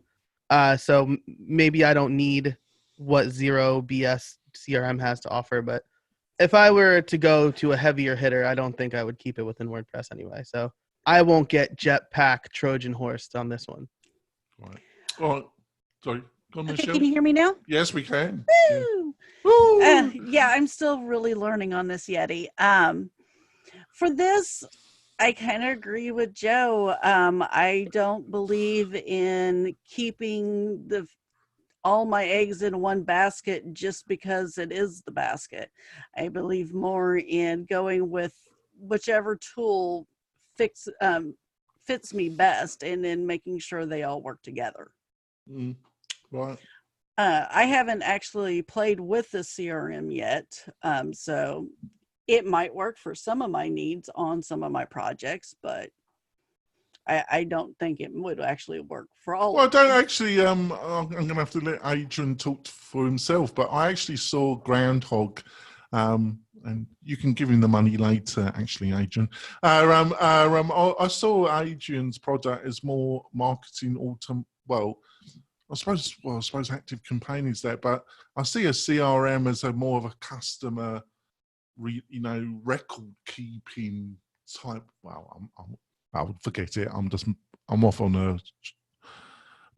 So maybe I don't need what Zero BS CRM has to offer. But if I were to go to a heavier hitter, I don't think I would keep it within WordPress anyway. So I won't get Jetpack Trojan horse on this one. Right. All right. Sorry. Go on, Okay, Michelle. can you hear me now? Yes, we can. Yeah. Woo! Woo! Yeah, I'm still really learning on this Yeti. For this, I kind of agree with Joe. I don't believe in keeping all my eggs in one basket just because it is the basket. I believe more in going with whichever tool fits me best, and then making sure they all work together. Right. I haven't actually played with the CRM yet, so it might work for some of my needs on some of my projects, but I don't think it would actually work for all. Well, I of them. don't actually. I'm going to have to let Adrian talk for himself, but I actually saw Groundhog, and you can give him the money later. Actually, Adrian. I saw Adrian's product as more marketing Well, I suppose Active Campaign is that, but I see a CRM as a more of a customer, record keeping type. Well, I would forget it. I'm off on a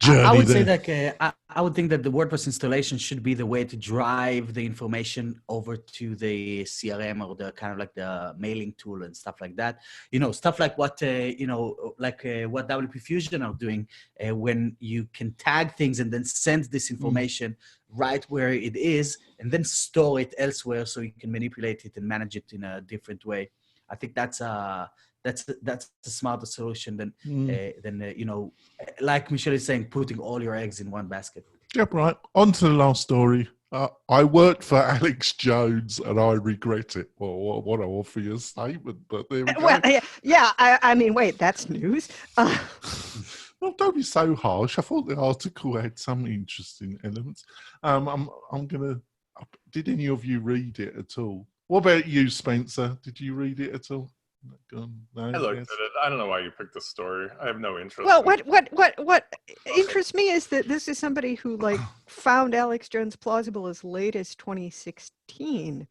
journey. I would say there. that I would think that the WordPress installation should be the way to drive the information over to the CRM or the kind of like the mailing tool and stuff like that. Stuff like what what WP Fusion are doing when you can tag things and then send this information right where it is and then store it elsewhere so you can manipulate it and manage it in a different way. I think that's a smarter solution than like Michelle is saying, putting all your eggs in one basket. Yep, right. On to the last story. I worked for Alex Jones and I regret it. Well, what an obvious statement, but there we go. Well, yeah. I mean, wait, that's news. Well, don't be so harsh. I thought the article had some interesting elements. I'm gonna. Did any of you read it at all? What about you, Spencer? Did you read it at all? No, I looked at it. I don't know why you picked this story. I have no interest. Well, what interests me is that this is somebody who found Alex Jones plausible as late as 2016.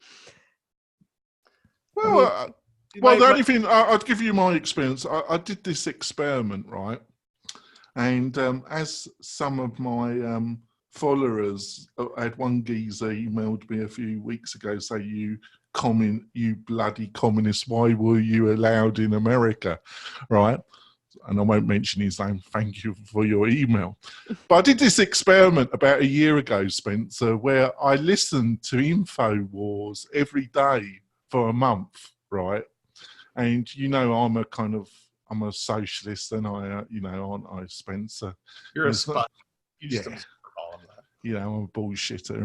Well, the only thing I'd give you my experience. I did this experiment, right? And as some of my followers, I had one geezer emailed me a few weeks ago, say you bloody communist, why were you allowed in America, right? And I won't mention his name, thank you for your email. But I did this experiment about a year ago, Spencer, where I listened to InfoWars every day for a month, right? And I'm a socialist, and aren't I, Spencer? You're a spy. Yeah. I'm a bullshitter,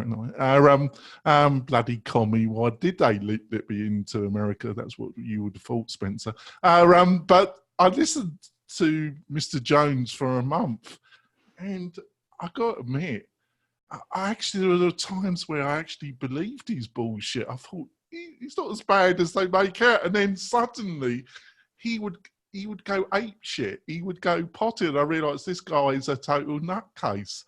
and bloody commie. Why did they let me into America? That's what you would have thought, Spencer. But I listened to Mr. Jones for a month, and I got to admit, there were times where I actually believed his bullshit. I thought he's not as bad as they make out, and then suddenly he would go ape shit. He would go potted. I realised this guy is a total nutcase.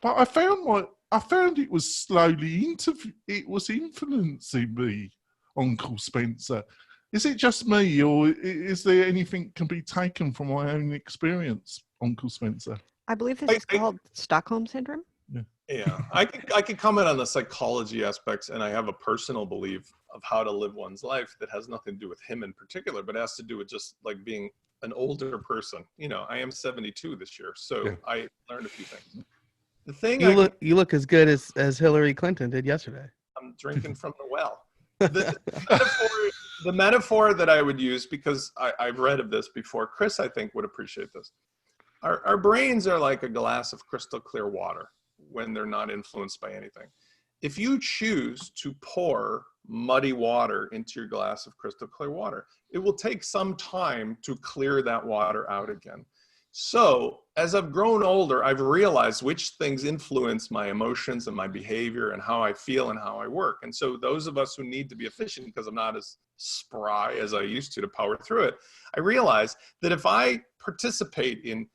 But I found it was slowly influencing me, Uncle Spencer. Is it just me, or is there anything can be taken from my own experience, Uncle Spencer? I believe this is called Stockholm Syndrome. Yeah, I could comment on the psychology aspects, and I have a personal belief of how to live one's life that has nothing to do with him in particular, but has to do with just like being an older person. I am 72 this year, so yeah. I learned a few things. The thing you look as good as Hillary Clinton did yesterday. I'm drinking from the well. The metaphor that I would use, because I've read of this before, Chris I think would appreciate this. Our brains are like a glass of crystal clear water when they're not influenced by anything. If you choose to pour muddy water into your glass of crystal clear water, it will take some time to clear that water out again. So as I've grown older, I've realized which things influence my emotions and my behavior and how I feel and how I work. And so those of us who need to be efficient, because I'm not as spry as I used to power through it, I realize that if I participate in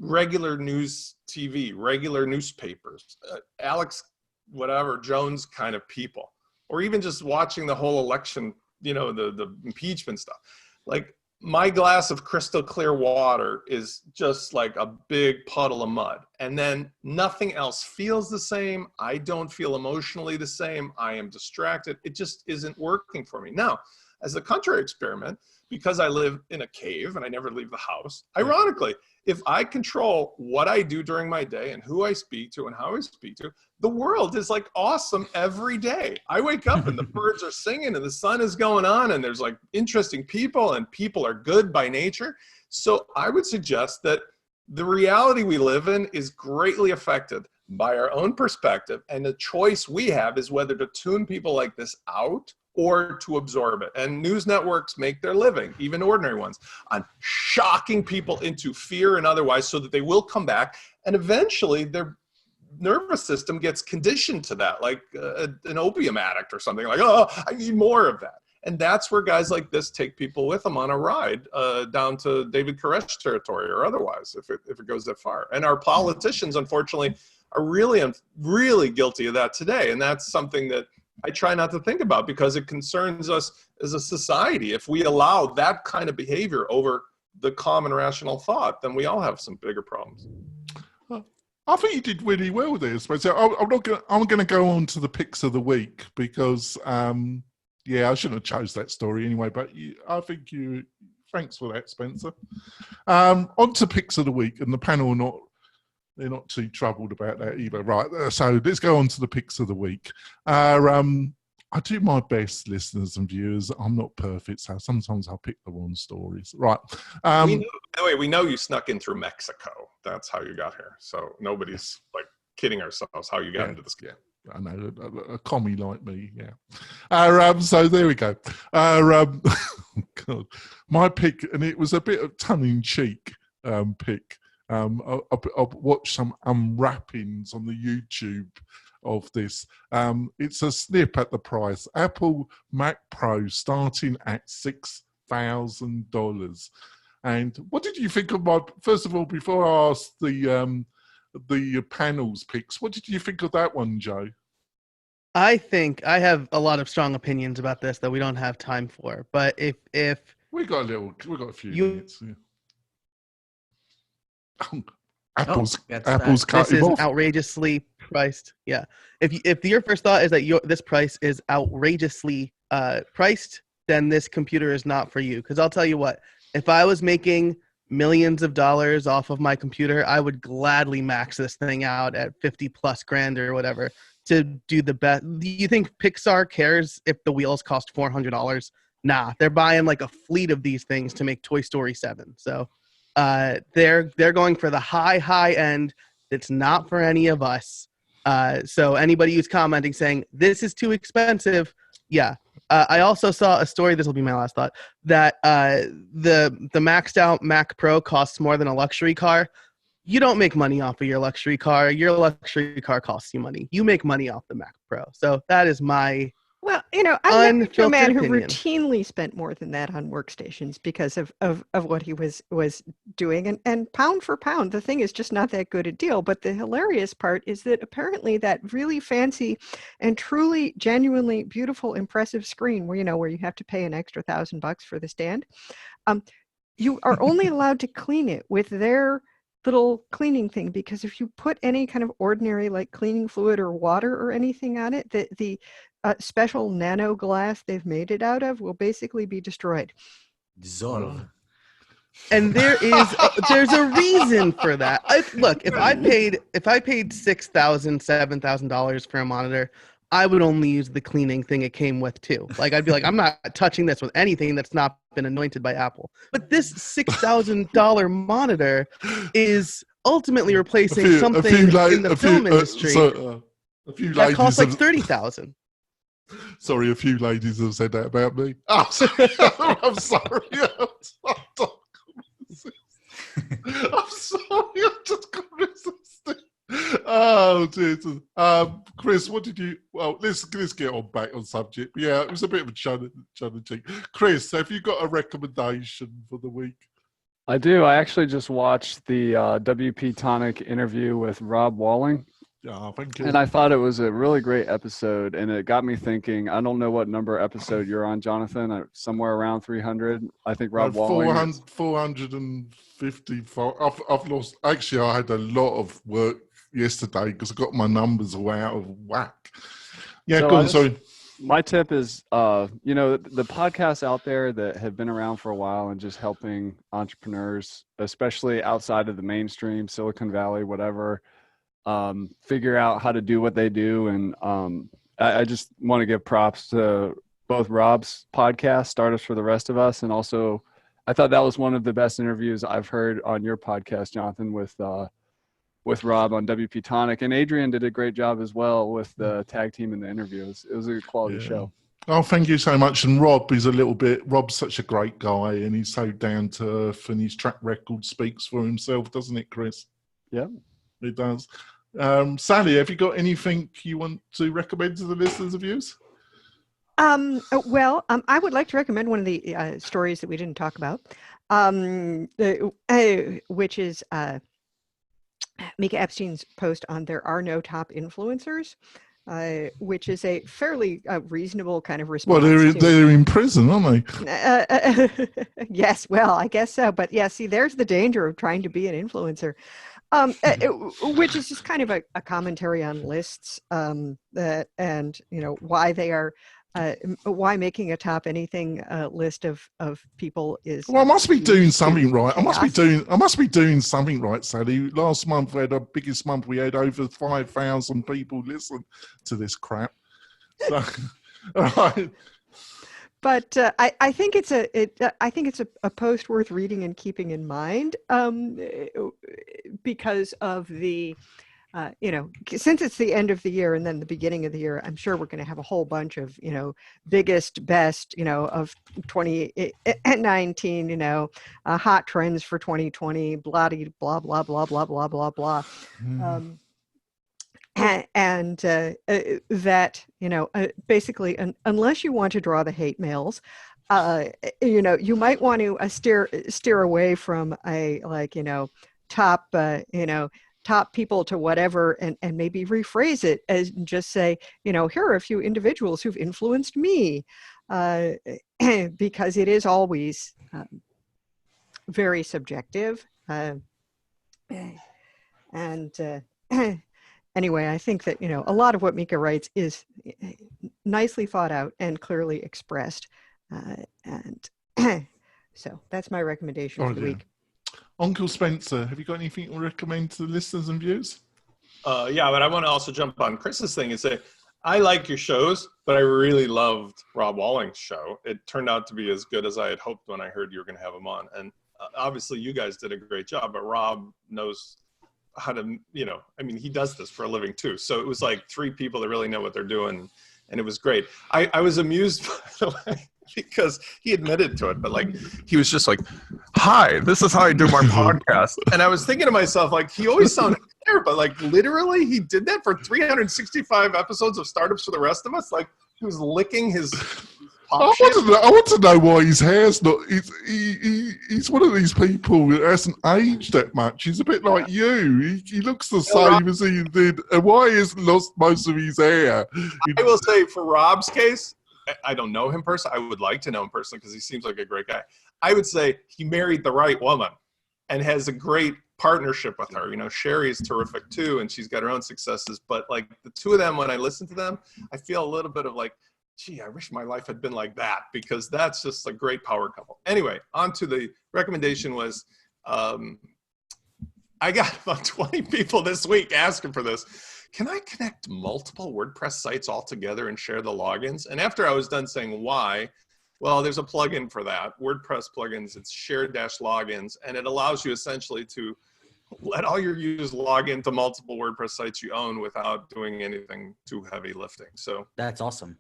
regular news TV, regular newspapers, Alex, whatever, Jones kind of people, or even just watching the whole election, the impeachment stuff, like my glass of crystal clear water is just like a big puddle of mud, and then nothing else feels the same. I don't feel emotionally the same. I am distracted. It just isn't working for me. Now, as a contrary experiment, because I live in a cave and I never leave the house, ironically, if I control what I do during my day and who I speak to and how I speak to, the world is like awesome every day. I wake up and the birds are singing and the sun is going on and there's like interesting people and people are good by nature. So I would suggest that the reality we live in is greatly affected by our own perspective. And the choice we have is whether to tune people like this out or to absorb it. And news networks make their living, even ordinary ones, on shocking people into fear and otherwise so that they will come back. And eventually their nervous system gets conditioned to that, like an opium addict or something, like, oh, I need more of that. And that's where guys like this take people with them on a ride down to David Koresh territory or otherwise, if it goes that far. And our politicians, unfortunately, are really guilty of that today. And that's something that I try not to think about because it concerns us as a society. If we allow that kind of behavior over the common rational thought, then we all have some bigger problems. I think you did really well there, Spencer. I'm going to go on to the picks of the week because, yeah, I shouldn't have chose that story anyway. But thanks for that, Spencer. On to picks of the week, and the panel are not. They're not too troubled about that either. Right, so let's go on to the picks of the week. I do my best, listeners and viewers. I'm not perfect, so sometimes I'll pick the wrong stories. Right. By the way, we know you snuck in through Mexico. That's how you got here. So nobody's like kidding ourselves how you got into this game. Yeah, I know, a commie like me, yeah. So there we go. God, my pick, and it was a bit of tongue-in-cheek pick. I'll watch some unwrappings on the YouTube of this. It's a snip at the price. Apple Mac Pro starting at $6,000. And what did you think of first of all, before I ask the panel's picks, what did you think of that one, Joe? I think I have a lot of strong opinions about this that we don't have time for. But if we got a few minutes. Yeah. Apple's cut this is him off. outrageously priced. Yeah. If your first thought is that this price is outrageously priced, then this computer is not for you. Because I'll tell you what, if I was making millions of dollars off of my computer, I would gladly max this thing out at 50 plus grand or whatever to do the best. Do you think Pixar cares if the wheels cost $400? Nah, they're buying like a fleet of these things to make Toy Story 7. So they're going for the high end. It's not for any of us. So anybody who's commenting saying this is too expensive, yeah. I also saw a story, this will be my last thought, that the maxed out Mac Pro costs more than a luxury car. You don't make money off of your luxury car. Your luxury car costs you money. You make money off the Mac Pro. So that is my Well, I met a man who opinion. routinely spent more than that on workstations because of what he was doing. And pound for pound, the thing is just not that good a deal. But the hilarious part is that apparently that really fancy and truly, genuinely beautiful, impressive screen where you have to pay an extra $1,000 for the stand, you are only allowed to clean it with their little cleaning thing, because if you put any kind of ordinary like cleaning fluid or water or anything on it, the special nano glass they've made it out of will basically be destroyed. Dissolve. And there's a reason for that. If I paid $6,000, $7,000 for a monitor, I would only use the cleaning thing it came with too. Like I'd be like, I'm not touching this with anything that's not been anointed by Apple. But this $6,000 monitor is ultimately replacing something in the film industry that costs like $30,000. Sorry, a few ladies have said that about me. Oh, sorry. I'm sorry. I'm sorry. I just got resisted. Oh, Jesus. Chris, what did you... Well, let's get on back on subject. Yeah, it was a bit of a challenging. Chris, have you got a recommendation for the week? I do. I actually just watched the WP-Tonic interview with Rob Walling. Yeah, thank you. And I thought it was a really great episode, and it got me thinking. I don't know what number episode you're on, Jonathan. Somewhere around 300. I think Rob Walling. 454. I've lost. Actually, I had a lot of work yesterday because I got my numbers all out of whack. Yeah, So go on. Sorry. My tip is, the podcasts out there that have been around for a while and just helping entrepreneurs, especially outside of the mainstream, Silicon Valley, whatever, figure out how to do what they do. And I just want to give props to both Rob's podcast, Startups for the Rest of Us, and also I thought that was one of the best interviews I've heard on your podcast, Jonathan, with Rob on WP-Tonic. And Adrian did a great job as well with the tag team in the interview. It was a quality show. Oh, thank you so much. And Rob's such a great guy, and he's so down to earth, and his track record speaks for himself, doesn't it, Chris? Yeah, it does. Sally, have you got anything you want to recommend to the listeners of yours? I would like to recommend one of the stories that we didn't talk about, which is Mika Epstein's post on There Are No Top Influencers, which is a fairly reasonable kind of response. Well, they're in prison, aren't they? Yes, well, I guess so. But yeah, see, there's the danger of trying to be an influencer, which is just kind of a commentary on lists and, why they are. Why making a top anything list of people is. Well, I must be doing something right. I must be doing something right, Sally. Last month we had our biggest month. We had over 5,000 people listen to this crap. So, all right. But I think it's a post worth reading and keeping in mind because of the. Since it's the end of the year and then the beginning of the year, I'm sure we're going to have a whole bunch of, biggest, best, of 2019, hot trends for 2020, blah, blah, blah, blah, blah, blah, blah, blah. Basically, unless you want to draw the hate mails, you might want to steer away from top people to whatever, and maybe rephrase it as just say, here are a few individuals who've influenced me, because it is always very subjective. Anyway, I think that, a lot of what Mika writes is nicely thought out and clearly expressed. So that's my recommendation for the week. Uncle Spencer, have you got anything to recommend to the listeners and viewers? Yeah, but I want to also jump on Chris's thing and say, I like your shows, but I really loved Rob Walling's show. It turned out to be as good as I had hoped when I heard you were going to have him on. And obviously you guys did a great job, but Rob knows how to, he does this for a living too. So it was like three people that really know what they're doing. And it was great. I was amused, by the way, because he admitted to it, but he was just like, hi, this is how I do my podcast. And I was thinking to myself, he always sounded clear, but literally he did that for 365 episodes of Startups for the Rest of Us. He was licking his I want to know why his hair's not. He's one of these people that hasn't aged that much. He's a bit like you. He looks the same as he did. And why has lost most of his hair? I will say, for Rob's case, I don't know him personally. I would like to know him personally because he seems like a great guy. I would say he married the right woman and has a great partnership with her. Sherry's terrific too, and she's got her own successes. But the two of them, when I listen to them, I feel a little bit of gee, I wish my life had been like that, because that's just a great power couple. Anyway, on to the recommendation was, I got about 20 people this week asking for this. Can I connect multiple WordPress sites all together and share the logins? And after I was done saying why, well, there's a plugin for that. WordPress plugins, it's shared-logins, and it allows you essentially to let all your users log into multiple WordPress sites you own without doing anything too heavy lifting. So that's awesome.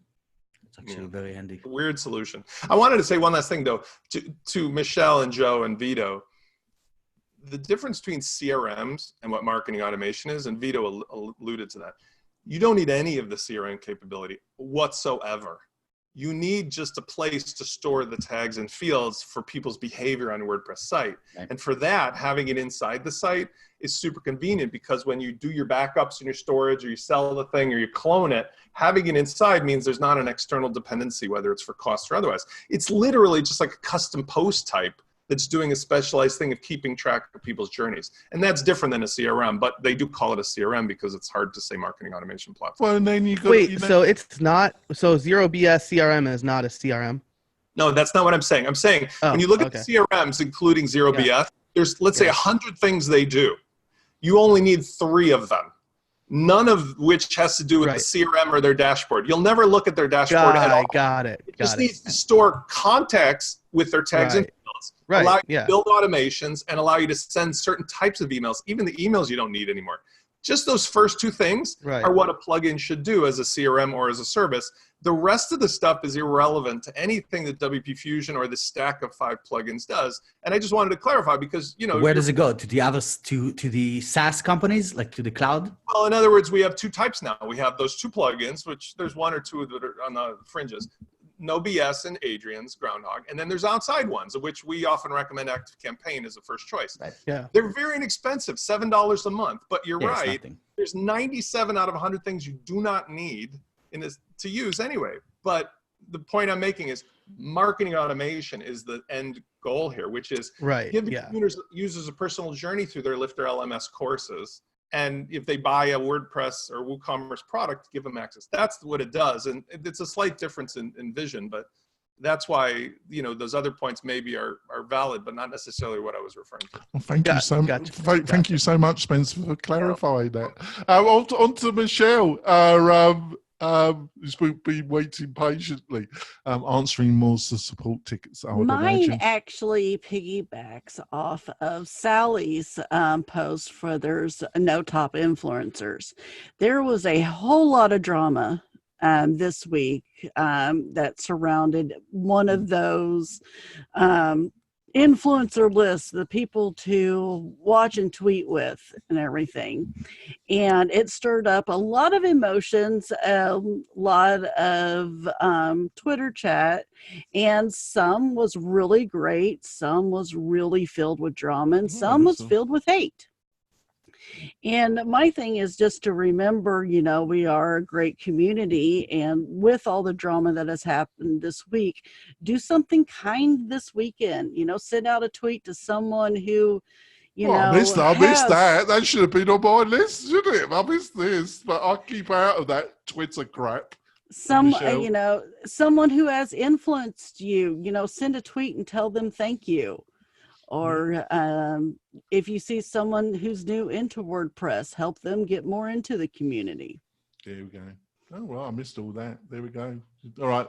It's actually very handy. Weird solution. I wanted to say one last thing though, to Michelle and Joe and Vito. The difference between CRMs and what marketing automation is, and Vito alluded to that, you don't need any of the CRM capability whatsoever. You need just a place to store the tags and fields for people's behavior on a WordPress site. Right. And for that, having it inside the site is super convenient, because when you do your backups and your storage, or you sell the thing or you clone it, having it inside means there's not an external dependency, whether it's for cost or otherwise. It's literally just like a custom post type that's doing a specialized thing of keeping track of people's journeys. And that's different than a CRM, but they do call it a CRM because it's hard to say marketing automation platform. Well, and then you got, Wait, so it's not, so Zero BS CRM is not a CRM? No, that's not what I'm saying. I'm saying when you look at the CRMs, including Zero BS, there's, let's say, 100 things they do. You only need 3 of them, none of which has to do with the CRM or their dashboard. You'll never look at their dashboard at all. Got it. It just needs to store context with their tags and fields, allow you to build automations, and allow you to send certain types of emails, even the emails you don't need anymore. Just those first 2 things are what a plugin should do as a CRM or as a service. The rest of the stuff is irrelevant to anything that WP Fusion or the stack of 5 plugins does. And I just wanted to clarify, because, you know, where does it go? To the others, to the SaaS companies, like to the cloud? Well, in other words, we have 2 types now. We have those 2 plugins, which there's 1 or 2 that are on the fringes. No BS and Adrian's Groundhog. And then there's outside ones, of which we often recommend Active Campaign as a first choice. Right. Yeah. They're very inexpensive, $7 a month. But you're right. Nothing. There's 97 out of 100 things you do not need to use anyway. But the point I'm making is marketing automation is the end goal here, which is giving users a personal journey through their Lifter LMS courses. And if they buy a WordPress or WooCommerce product, give them access. That's what it does. And it's a slight difference in vision, but that's why, you know, those other points maybe are valid, but not necessarily what I was referring to. Well, thank you so much. Thank you so much, Spencer, for clarifying that. On to Michelle, who's been waiting patiently, answering more support tickets. Mine actually piggybacks off of Sally's post for there's no top influencers. There was a whole lot of drama this week that surrounded one of those influencer lists, the people to watch and tweet with and everything. And it stirred up a lot of emotions, a lot of Twitter chat, and some was really great, some was really filled with drama, and some was filled with hate. And my thing is just to remember, you know, we are a great community, and with all the drama that has happened this week, do something kind this weekend. You know, send out a tweet to someone who, you know, I missed that. That should have been on my list, shouldn't it? I missed this, but I'll keep out of that Twitter crap. You know, someone who has influenced you, you know, send a tweet and tell them thank you. Or if you see someone who's new into WordPress, help them get more into the community. There we go. Oh, well, I missed all that. There we go. All right,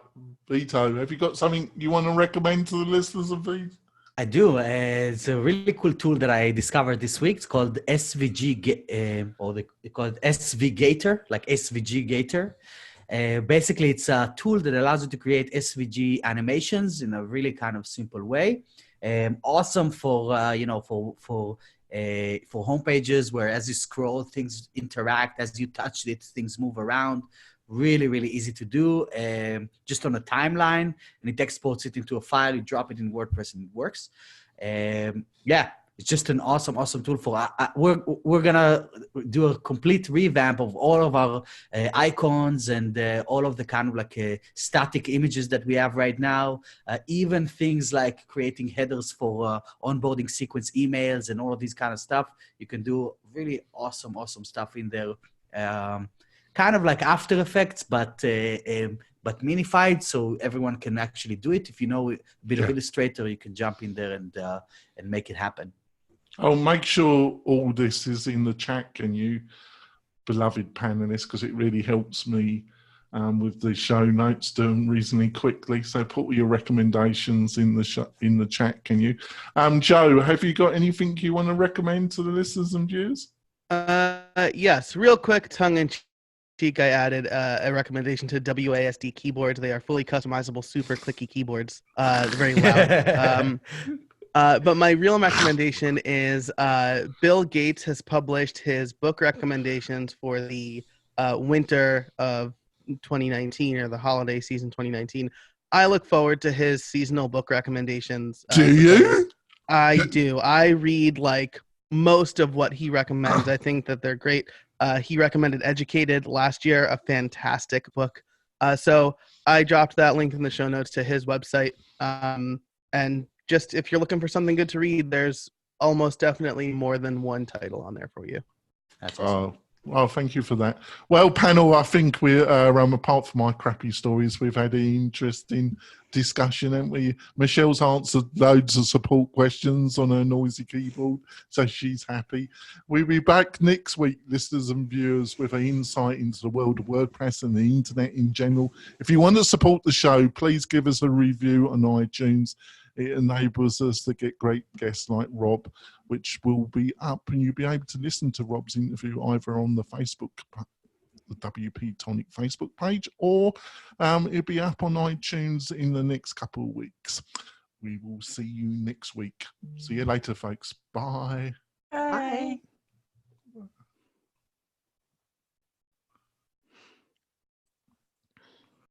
Vito, have you got something you want to recommend to the listeners of these? I do. It's a really cool tool that I discovered this week. It's called SVG, or they call it SV Gator, like SVG Gator. Basically, it's a tool that allows you to create SVG animations in a really kind of simple way. Awesome for you know, for home pages where as you scroll, things interact. As you touch it, things move around. Really, really easy to do. Just on a timeline, and it exports it into a file. You drop it in WordPress, and it works. Yeah. It's just an awesome tool for. We're gonna do a complete revamp of all of our icons and all of the kind of like static images that we have right now. Even things like creating headers for onboarding sequence emails and all of these kind of stuff. You can do really awesome stuff in there. Kind of like After Effects, but minified, so everyone can actually do it. If you know a bit of Illustrator, you can jump in there and make it happen. I'll make sure all this is in the chat, can you, beloved panelists, because it really helps me with the show notes done reasonably quickly. So put all your recommendations in the chat, can you? Joe, have you got anything you want to recommend to the listeners and viewers? Yes, real quick, tongue-in-cheek, I added a recommendation to WASD keyboards. They are fully customizable, super clicky keyboards. They're very loud. But my real recommendation is Bill Gates has published his book recommendations for the winter of 2019 or the holiday season 2019. I look forward to his seasonal book recommendations. Do you? I do. I read like most of what he recommends. I think that they're great. He recommended Educated last year, a fantastic book. So I dropped that link in the show notes to his website. And just if you're looking for something good to read, there's almost definitely more than one title on there for you. That's awesome. Oh, well, thank you for that. Well, panel, I think we're, apart from my crappy stories, we've had an interesting discussion, haven't we? Michelle's answered loads of support questions on her noisy keyboard, so she's happy. We'll be back next week, listeners and viewers, with an insight into the world of WordPress and the internet in general. If you want to support the show, please give us a review on iTunes. It enables us to get great guests like Rob, which will be up, and you'll be able to listen to Rob's interview either on the WP-Tonic Facebook page, or it'll be up on iTunes in the next couple of weeks. We will see you next week. See you later, folks. Bye. Bye.